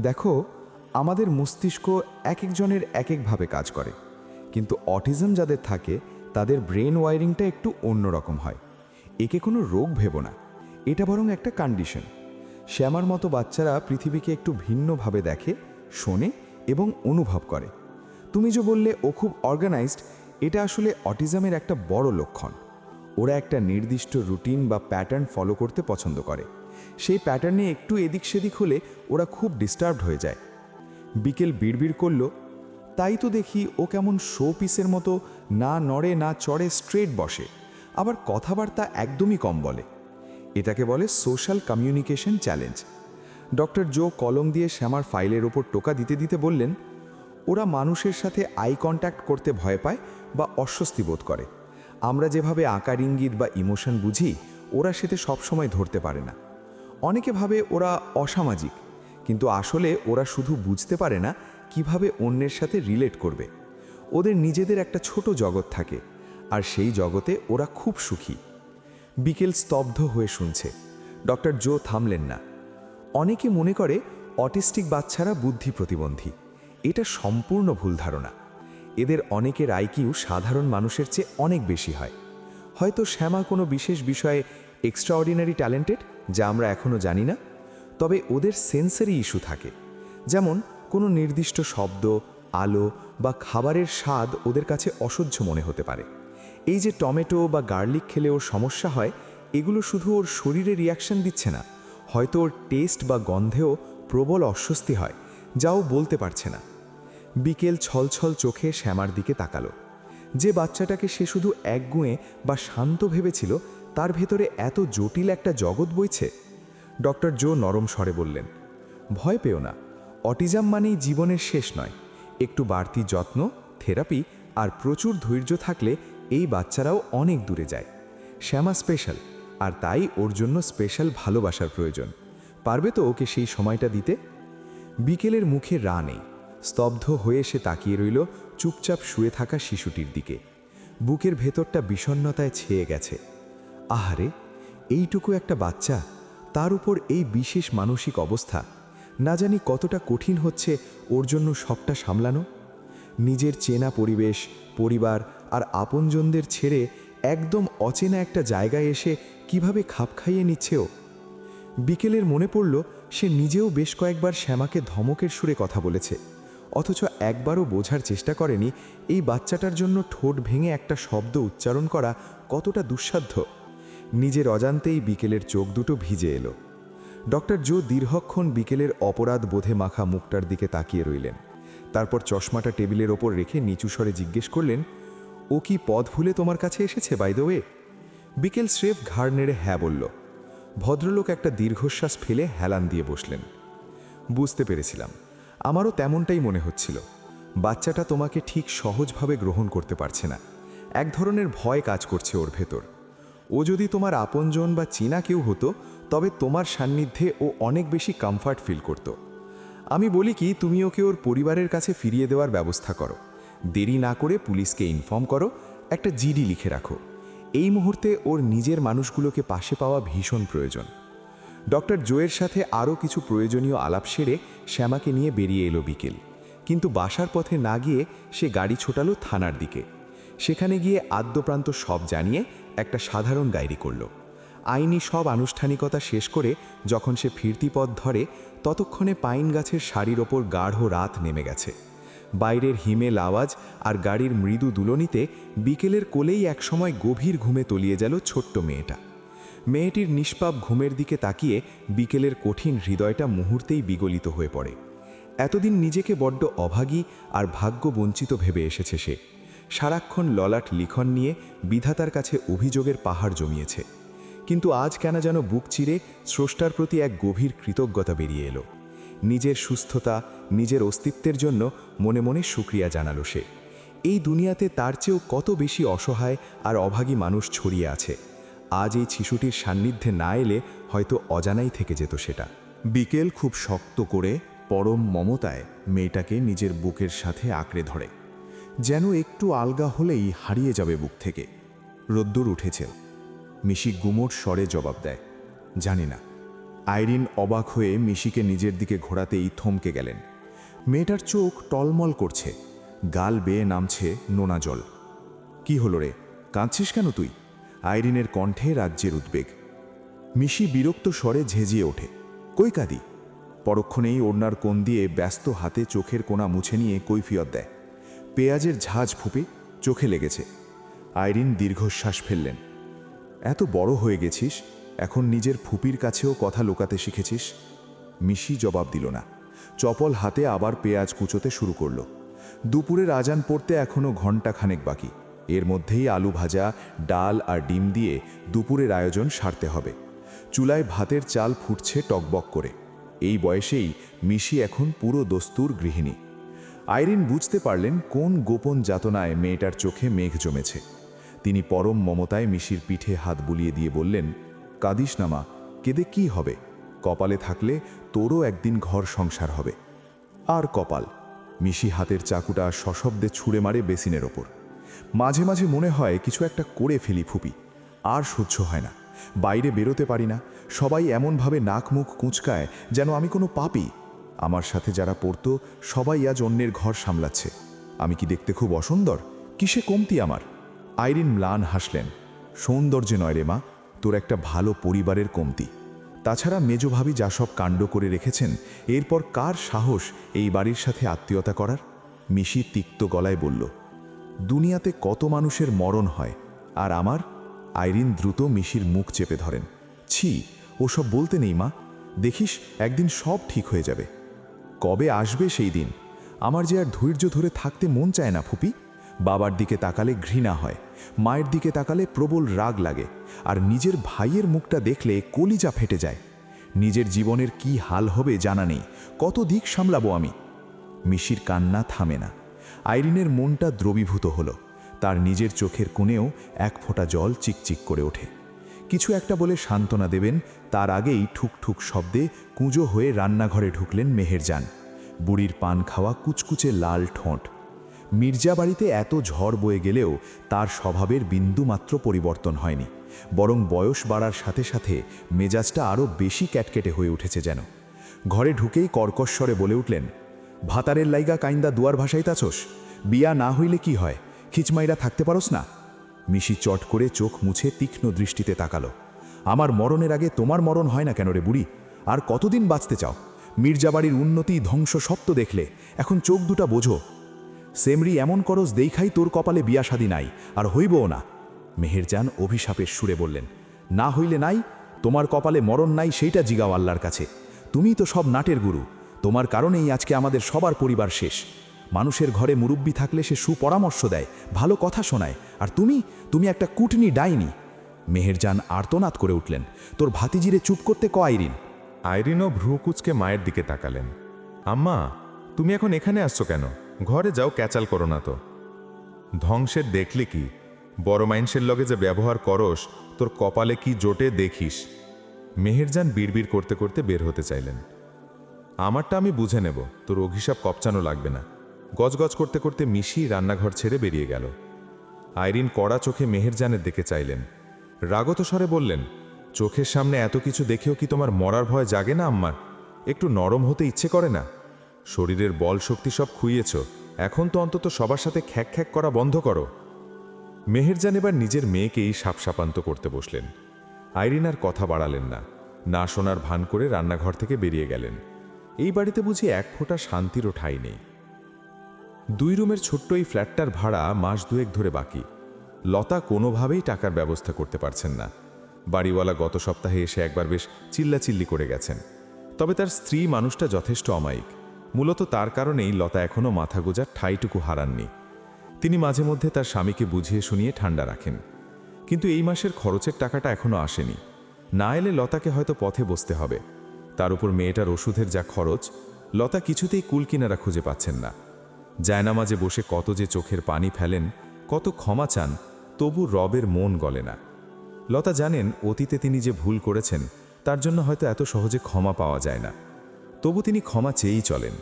দেখো, আমাদের মস্তিষ্ক এক একজনের এক একভাবে কাজ করে, কিন্তু অটিজম যাদের থাকে তাদের ব্রেন ওয়ারিংটা একটু অন্যরকম হয়। একে কোনো রোগ ভেবো না, এটা বরং একটা কন্ডিশন। শ্যামার মতো বাচ্চারা পৃথিবীকে একটু ভিন্নভাবে দেখে, শোনে এবং অনুভব করে। তুমি যে বললে ও খুব অর্গানাইজড, এটা আসলে অটিজমের একটা বড় লক্ষণ। ওরা একটা নির্দিষ্ট রুটিন বা প্যাটার্ন ফলো করতে পছন্দ করে। সেই প্যাটার্নে একটু এদিক সেদিক হলে ওরা খুব ডিস্টার্বড হয়ে যায়। বিকেল বিড়বিড় করল, তাই তো দেখি ও কেমন শো পিসের মতো না নড়ে না চড়ে স্ট্রেট বসে, আবার কথাবার্তা একদমই কম বলে। এটাকে বলে সোশ্যাল কমিউনিকেশন চ্যালেঞ্জ। ডক্টর জো কলম দিয়ে শ্যামার ফাইলের ওপর টোকা দিতে দিতে বললেন, ওরা মানুষের সাথে আই কন্ট্যাক্ট করতে ভয় পায় বা অস্বস্তি বোধ করে। আমরা যেভাবে আকার ইঙ্গিত বা ইমোশন বুঝি, ওরা সেটা সবসময় ধরতে পারে না। অনেকে ভাবে ওরা অসামাজিক, কিন্তু আসলে ওরা শুধু বুঝতে পারে না কিভাবে অন্যের সাথে রিলেট করবে। ওদের নিজেদের একটা ছোট জগৎ থাকে, আর সেই জগতে ওরা খুব সুখী। বিকেল স্তব্ধ হয়ে শুনছে। ডক্টর জো থামলেন না। অনেকে মনে করে অটিস্টিক বাচ্চারা বুদ্ধি প্রতিবন্ধী। এটা সম্পূর্ণ ভুল ধারণা। এদের অনেকের আইকিউ সাধারণ মানুষের চেয়ে অনেক বেশি হয়। হয়তো শ্যামা কোনো বিশেষ বিষয়ে এক্সট্রাঅর্ডিনারি ট্যালেন্টেড, যা আমরা এখনও জানি না। তবে ওদের সেন্সারি ইস্যু থাকে, যেমন কোনো নির্দিষ্ট শব্দ, আলো বা খাবারের স্বাদ ওদের কাছে অসহ্য মনে হতে পারে। এই যে টমেটো বা গার্লিক খেলে ওর সমস্যা হয়, এগুলো শুধু ওর শরীরে রিয়াকশন দিচ্ছে না, হয়তো ওর টেস্ট বা গন্ধেও প্রবল অস্বস্তি হয়, যা ও বলতে পারছে না। বিকেল ছলছল চোখে শ্যামার দিকে তাকালো। যে বাচ্চাটাকে সে শুধু একগুঁয়ে বা শান্ত ভেবেছিল, তার ভেতরে এত জটিল একটা জগৎ বইছে। ডক্টর জো নরম স্বরে বললেন, ভয় পেও না, অটিজম মানেই জীবনের শেষ নয়। একটু বাড়তি যত্ন, থেরাপি আর প্রচুর ধৈর্য থাকলে এই বাচ্চারাও অনেক দূরে যায়। শ্যামা স্পেশাল, আর তাই ওর জন্য স্পেশাল ভালোবাসার প্রয়োজন। পারবে তো ওকে সেই সময়টা দিতে? বিকেলের মুখে রা নেই। স্তব্ধ হয়ে সে তাকিয়ে রইল চুপচাপ শুয়ে থাকা শিশুটির দিকে। বুকের ভেতরটা বিষণ্ণতায় ছেয়ে গেছে। আহারে, এইটুকু একটা বাচ্চা, তার উপর এই বিশেষ মানসিক অবস্থা। না জানি কতটা কঠিন হচ্ছে ওর জন্য সবটা সামলানো। নিজের চেনা পরিবেশ, পরিবার আর আপনজনদের ছেড়ে একদম অচেনা একটা জায়গায় এসে কিভাবে খাপ খাইয়ে নিচ্ছে ও। বিকেলের মনে পড়ল সে নিজেও বেশ কয়েকবার শ্যামাকে ধমকের সুরে কথা বলেছে, অথচ একবারও বোঝার চেষ্টা করেনি এই বাচ্চাটার জন্য ঠোঁট ভেঙে একটা শব্দ উচ্চারণ করা কতটা দুঃসাধ্য। নিজের অজান্তেই বিকেলের চোখ দুটো ভিজে এলো। ডক্টর জো দীর্ঘক্ষণ বিকেলের অপরাধ বোধে মাখা মুখটার দিকে তাকিয়ে রইলেন। তারপর চশমাটা টেবিলের ওপর রেখে নিচু স্বরে জিজ্ঞেস করলেন, ও কি পথ ভুলে তোমার কাছে এসেছে বাই দ্য ওয়ে? বিকেল স্রেফ ঘাড় নেড়ে হ্যাঁ বলল। ভদ্রলোক একটা দীর্ঘশ্বাস ফেলে হেলান দিয়ে বসলেন। বুঝতে পেরেছিলাম, আমারও তেমনটাই মনে হচ্ছিল। বাচ্চাটা তোমাকে ঠিক সহজভাবে গ্রহণ করতে পারছে না। এক ধরনের ভয় কাজ করছে ওর ভেতর। ও যদি তোমার আপনজন বা চেনা কেউ হতো, তবে তোমার সান্নিধ্যে ও অনেক বেশি কমফর্ট ফিল করত। আমি বলি কি, তুমি ওকে ওর পরিবারের কাছে ফিরিয়ে দেওয়ার ব্যবস্থা করো। দেরি না করে পুলিশকে ইনফর্ম করো, একটা জিডি লিখে রাখো। এই মুহূর্তে ওর নিজের মানুষগুলোকে পাশে পাওয়া ভীষণ প্রয়োজন। ডক্টর জোয়ের সাথে আরও কিছু প্রয়োজনীয় আলাপ সেরে শ্যামাকে নিয়ে বেরিয়ে এলো বিকেল। কিন্তু বাসার পথে না গিয়ে সে গাড়ি ছোটালো থানার দিকে। সেখানে গিয়ে আদ্যপ্রান্ত সব জানিয়ে একটা সাধারণ ডায়েরি করল। আইনি সব আনুষ্ঠানিকতা শেষ করে যখন সে ফিরতি পথ ধরে, ততক্ষণে পাইন গাছের শাড়ির ওপর গাঢ় রাত নেমে গেছে। বাইরের হিমেল আওয়াজ আর গাড়ির মৃদু দুলনিতে বিকেলের কোলেই একসময় গভীর ঘুমে তলিয়ে গেল ছোট্ট মেয়েটা। মেয়েটির নিষ্পাপ ঘুমের দিকে তাকিয়ে বিকেলের কঠিন হৃদয়টা মুহূর্তেই বিগলিত হয়ে পড়ে। এতদিন নিজেকে বড্ড অভাগী আর ভাগ্যবঞ্চিত ভেবে এসেছে সে। সারাক্ষণ ললাট লিখন নিয়ে বিধাতার কাছে অভিযোগের পাহাড় জমিয়েছে। কিন্তু আজ কেন যেন বুক চিরে স্রষ্টার প্রতি এক গভীর কৃতজ্ঞতা বেরিয়ে এলো। নিজের সুস্থতা, নিজের অস্তিত্বের জন্য মনে মনে শুকরিয়া জানালো সে। এই দুনিয়াতে তার চেয়েও কত বেশি অসহায় আর অভাগী মানুষ ছড়িয়ে আছে। আজ এই শিশুটির সান্নিধ্যে না এলে হয়তো অজানাই থেকে যেত সেটা। বিকেল খুব শক্ত করে পরম মমতায় মেয়েটাকে নিজের বুকের সাথে আঁকড়ে ধরে, যেন একটু আলগা হলেই হারিয়ে যাবে বুক থেকে। রোদ্দুর উঠেছে। মিশি গুমোট স্বরে জবাব দেয়, জানি না। আইরিন অবাক হয়ে মিশিকে নিজের দিকে ঘোরাতেই থমকে গেলেন। মেয়েটার চোখ টলমল করছে, গাল বেয়ে নামছে নোনা জল। কি হলো রে, কাঁদছিস কেন তুই? আইরিনের কণ্ঠে রাজ্যের উদ্বেগ। মিশি বিরক্ত স্বরে ঝেঁঝিয়ে ওঠে, কই কাঁদি? পরক্ষণেই ওড়নার কোণ দিয়ে ব্যস্ত হাতে চোখের কোণা মুছে নিয়ে কৈফিয়ত দেয়, পেঁয়াজের ঝাঁজ ফুপে চোখে লেগেছে। আইরিন দীর্ঘশ্বাস ফেললেন। এত বড় হয়ে গেছিস, এখন নিজের ফুপির কাছেও কথা লুকাতে শিখেছিস? মিশি জবাব দিল না। চপল হাতে আবার পেঁয়াজ কুচোতে শুরু করল। দুপুরের আজান পড়তে এখনও ঘণ্টাখানেক বাকি। এর মধ্যেই আলু ভাজা, ডাল আর ডিম দিয়ে দুপুরের আয়োজন সারতে হবে। চুলায় ভাতের চাল ফুটছে টকবক করে। এই বয়সেই মিশি এখন পুরো দস্তুর গৃহিণী। আইরিন বুঝতে পারলেন কোন গোপন যাতনায় মেয়েটার চোখে মেঘ জমেছে। তিনি পরম মমতায় মিশির পিঠে হাত বুলিয়ে দিয়ে বললেন, কাঁদিস না মা, কেঁদে কি হবে? কপালে থাকলে তোরও একদিন ঘর সংসার হবে। আর কপাল, মিশি হাতের চাকুটা সশব্দে ছুঁড়ে মারে বেসিনের ওপর। মাঝে মাঝে মনে হয় কিছু একটা করে ফেলি ফুপি, আর সহ্য হয় না। বাইরে বেরোতে পারি না, সবাই এমনভাবে নাক মুখ কুঁচকায় যেন আমি কোনো পাপী। আমার সাথে যারা পড়তো সবাই আজ অন্যের ঘর সামলাচ্ছে। আমি কি দেখতে খুব অসুন্দর? কিসে কমতি আমার? আইরিন ম্লান হাসলেন। সৌন্দর্যে নয় রে মা, তোর একটা ভালো পরিবারের কমতি। তাছাড়া মেজ ভাবি যা সব কাণ্ড করে রেখেছেন, এরপর কার সাহস এই বাড়ির সাথে আত্মীয়তা করার? মিশি তিক্ত গলায় বলল, দুনিয়াতে কত মানুষের মরণ হয়, আর আমার? আইরিন দ্রুত মিশির মুখ চেপে ধরেন। ছি, ওসব বলতে নেই মা, দেখিস একদিন সব ঠিক হয়ে যাবে। কবে আসবে সেই দিন? আমার যে আর ধৈর্য ধরে থাকতে মন চায় না ফুপি। বাবার দিকে তাকালে ঘৃণা হয়, মায়ের দিকে তাকালে প্রবল রাগ লাগে, আর নিজের ভাইয়ের মুখটা দেখলে কলিজা ফেটে যায়। নিজের জীবনের কি হাল হবে জানা নেই, কত দিক সামলাবো আমি। মিশির কান্না থামে না। আইরিনের মনটা দ্রবীভূত হলো। তার নিজের চোখের কোণেও এক ফোঁটা জল চিকচিক করে ওঠে। কিছু একটা বলে সান্ত্বনা দেবেন, তার আগেই ঠুকঠুক শব্দে কুঁজো হয়ে রান্নাঘরে ঢুকলেন মেহেরজান। বুড়ির পান খাওয়া কুচকুচে লাল ঠোঁট। মির্জা বাড়িতে এত ঝড় বয়ে গেলেও তার স্বভাবের বিন্দুমাত্র পরিবর্তন হয়নি, বরং বয়স বাড়ার সাথে সাথে মেজাজটা আরও বেশি ক্যাটকেটে হয়ে উঠেছে যেন। ঘরে ঢুকেই কর্কশ্বরে বলে উঠলেন, ভাতারের লাইগা কাইন্দা দুয়ার ভাসাইতাছোস? বিয়া না হইলে কি হয়, খিচমাইরা থাকতে পারোস না? মিশি চট করে চোখ মুছে তীক্ষ্ণ দৃষ্টিতে তাকালো। আমার মরণের আগে তোমার মরণ হয় না কেন রে বুড়ি? আর কতদিন বাঁচতে চাও? মির্জাবাড়ির উন্নতি ধ্বংস সপ্ত দেখলে এখন চোখ দুটা বোঝো। সেমরি এমন করস দেখাই তোর কপালে বিয়া শাদী নাই, আর হইবও না। মেহেরজান অভিশাপের সুরে বললেন, না হইলে নাই, তোমার কপালে মরণ নাই সেইটা জিগাও আল্লাহর কাছে। তুমিই তো সব নাটের গুরু, তোমার কারণেই আজকে আমাদের সবার পরিবার শেষ। মানুষের ঘরে মুরব্বি থাকলে সে সুপরামর্শ দেয়, ভালো কথা শোনায়, আর তুমি একটা কুটনি ডাইনি। মেহেরজান আর্তনাদ করে উঠলেন, তোর ভাতিজিরে চুপ করতে ক আইরিন। আইরিনও ভ্রু কুচকে মায়ের দিকে তাকালেন। আম্মা, তুমি এখন এখানে আসছো কেন? ঘরে যাও, ক্যাচাল করো না তো। ধ্বংসের দেখলে কি? বড় মাইনসের লগে যে ব্যবহার করস, তোর কপালে কি জোটে দেখিস। মেহেরজান বিড়বিড় করতে করতে বের হতে চাইলেন। আমারটা আমি বুঝে নেব, তোর অভিশাপ কপচানো লাগবে না। গজগজ করতে করতে মিশি রান্নাঘর ছেড়ে বেরিয়ে গেল। আইরিন কড়া চোখে মেহেরজানের দিকে চাইলেন। রাগত স্বরে বললেন, চোখের সামনে এত কিছু দেখেও কি তোমার মরার ভয় জাগে না আম্মার? একটু নরম হতে ইচ্ছে করে না? শরীরের বল শক্তি সব খুইয়েছ, এখন তো অন্তত সবার সাথে খ্যাক খ্যাক করা বন্ধ করো। মেহেরজান এবার নিজের মেয়েকেই সাপসাপান্ত করতে বসলেন। আইরিন আর কথা বাড়ালেন না, না শোনার ভান করে রান্নাঘর থেকে বেরিয়ে গেলেন। এই বাড়িতে বুঝি এক ফোঁটা শান্তিরও ঠাঁই নেই। 2 রুমের ছোট্ট এই ফ্ল্যাটটার ভাড়া মাস 2 ধরে বাকি। লতা কোনোভাবেই টাকার ব্যবস্থা করতে পারছেন না। বাড়িওয়ালা গত সপ্তাহে এসে একবার বেশ চিল্লাচিল্লি করে গেছেন। তবে তার স্ত্রী মানুষটা যথেষ্ট অমায়িক। মূলত তার কারণেই লতা এখনও মাথা গোজার ঠাঁইটুকু হারাননি। তিনি মাঝে মধ্যে তার স্বামীকে বুঝিয়ে শুনিয়ে ঠান্ডা রাখেন। কিন্তু এই মাসের খরচের টাকাটা এখনও আসেনি। না এলে লতাকে হয়তো পথে বসতে হবে। তার উপর মেয়েটার ওষুধের যা খরচ, লতা কিছুতেই কুল কিনারা খুঁজে পাচ্ছেন না। জায়নামাজে বসে কত যে চোখের পানি ফেলেন, কত ক্ষমা চান, তবু রবের মন গলে না। লতা জানেন অতীতে তিনি যে ভুল করেছেন তার জন্য হয়তো এত সহজে ক্ষমা পাওয়া যায় না। তবু তিনি ক্ষমা চেয়েই চলেন।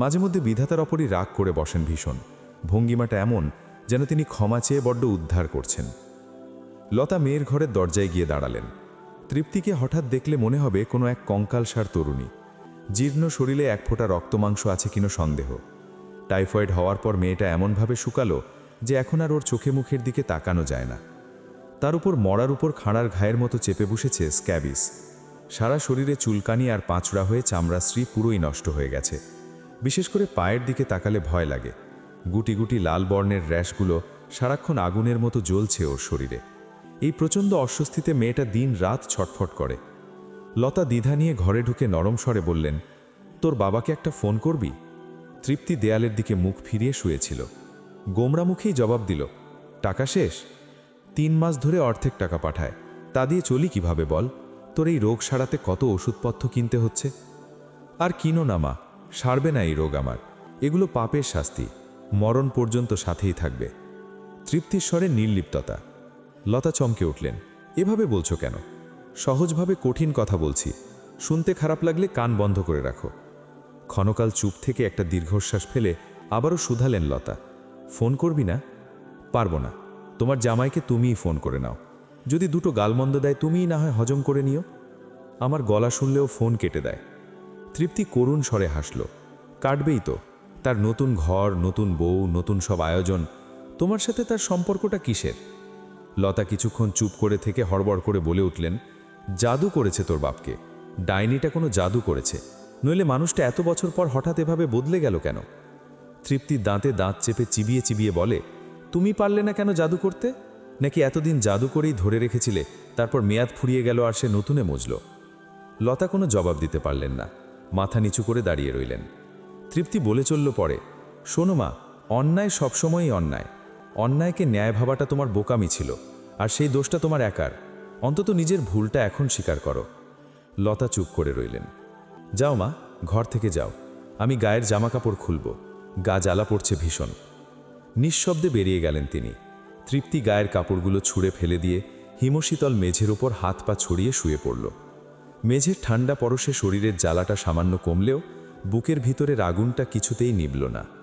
মাঝে মধ্যে বিধাতার ওপরই রাগ করে বসেন ভীষণ। ভঙ্গিমাটা এমন যেন তিনি ক্ষমা চেয়ে বড্ড উদ্ধার করছেন। লতা মেয়ের ঘরের দরজায় গিয়ে দাঁড়ালেন। তৃপ্তিকে হঠাৎ দেখলে মনে হবে কোনো এক কঙ্কালসার তরুণী। জীর্ণ শরীরে এক ফোঁটা রক্তমাংস আছে কিনো সন্দেহ। টাইফয়েড হওয়ার পর মেয়েটা এমনভাবে শুকালো যে এখন আর ওর চোখে মুখের দিকে তাকানো যায় না। তার উপর মরার উপর খাঁড়ার ঘায়ের মতো চেপে বসেছে স্ক্যাবিস। সারা শরীরে চুলকানি আর পাঁচড়া হয়ে চামড়াশ্রী পুরোই নষ্ট হয়ে গেছে। বিশেষ করে পায়ের দিকে তাকালে ভয় লাগে। গুটি গুটি লাল বর্ণের র্যাশগুলো সারাক্ষণ আগুনের মতো জ্বলছে ওর শরীরে। এই প্রচণ্ড অস্বস্তিতে মেয়েটা দিন রাত ছটফট করে। লতা দ্বিধা নিয়ে ঘরে ঢুকে নরম স্বরে বললেন, তোর বাবাকে একটা ফোন করবি? তৃপ্তি দেয়ালের দিকে মুখ ফিরিয়ে শুয়েছিল। গোমরা মুখেই জবাব দিল, টাকা শেষ? 3 মাস ধরে অর্ধেক টাকা পাঠায়, তা দিয়ে চলি কিভাবে বল? তোর এই রোগ সারাতে কত ওষুধপত্র কিনতে হচ্ছে। আর কিনো না মা, সারবে না এই রোগ আমার। এগুলো পাপের শাস্তি, মরণ পর্যন্ত সাথেই থাকবে। তৃপ্তির স্বরে নির্লিপ্ততা। লতা চমকে উঠলেন, এভাবে বলছো কেন? সহজভাবে কঠিন কথা বলছি, শুনতে খারাপ লাগলে কান বন্ধ করে রাখো। ক্ষণকাল চুপ থেকে একটা দীর্ঘশ্বাস ফেলে আবারও শুধালেন লতা, ফোন করবি না? পারবো না, তোমার জামাইকে তুমিই ফোন করে নাও। যদি দুটো গালমন্দ দেয় তুমিই না হয় হজম করে নিও। আমার গলা শুনলেও ফোন কেটে দেয়। তৃপ্তি করুণ স্বরে হাসল। কাটবেই তো, তার নতুন ঘর, নতুন বউ, নতুন সব আয়োজন। তোমার সাথে তার সম্পর্কটা কিসের? লতা কিছুক্ষণ চুপ করে থেকে হড়বড় করে বলে উঠলেন, জাদু করেছে তোর বাপকে। ডাইনিটা কোনো জাদু করেছে, নইলে মানুষটা এত বছর পর হঠাৎ এভাবে বদলে গেল কেন? তৃপ্তি দাঁতে দাঁত চেপে চিবিয়ে চিবিয়ে বলে, তুমি পারলে না কেন জাদু করতে? নাকি এতদিন জাদু করেই ধরে রেখেছিলে, তারপর মেয়াদ ফুরিয়ে গেল আর সে নতুনে মজল? লতা কোনো জবাব দিতে পারলেন না, মাথা নিচু করে দাঁড়িয়ে রইলেন। তৃপ্তি বলে চলল পরে, শোনো মা, অন্যায় সবসময়ই অন্যায়। অন্যায়কে ন্যায় ভাবাটা তোমার বোকামি ছিল, আর সেই দোষটা তোমার একার। অন্তত নিজের ভুলটা এখন স্বীকার করো। লতা চুপ করে রইলেন। যাও মা, ঘর থেকে যাও, আমি গায়ের জামাকাপড় খুলব, গা জ্বালা পড়ছে ভীষণ। নিঃশব্দে বেরিয়ে গেলেন তিনি। তৃপ্তি গায়ের কাপড়গুলো ছুঁড়ে ফেলে দিয়ে হিমশীতল মেঝের ওপর হাত পা ছড়িয়ে শুয়ে পড়ল। মেঝের ঠান্ডা পরশে শরীরের জ্বালাটা সামান্য কমলেও বুকের ভিতরের আগুনটা কিছুতেই নিভল না।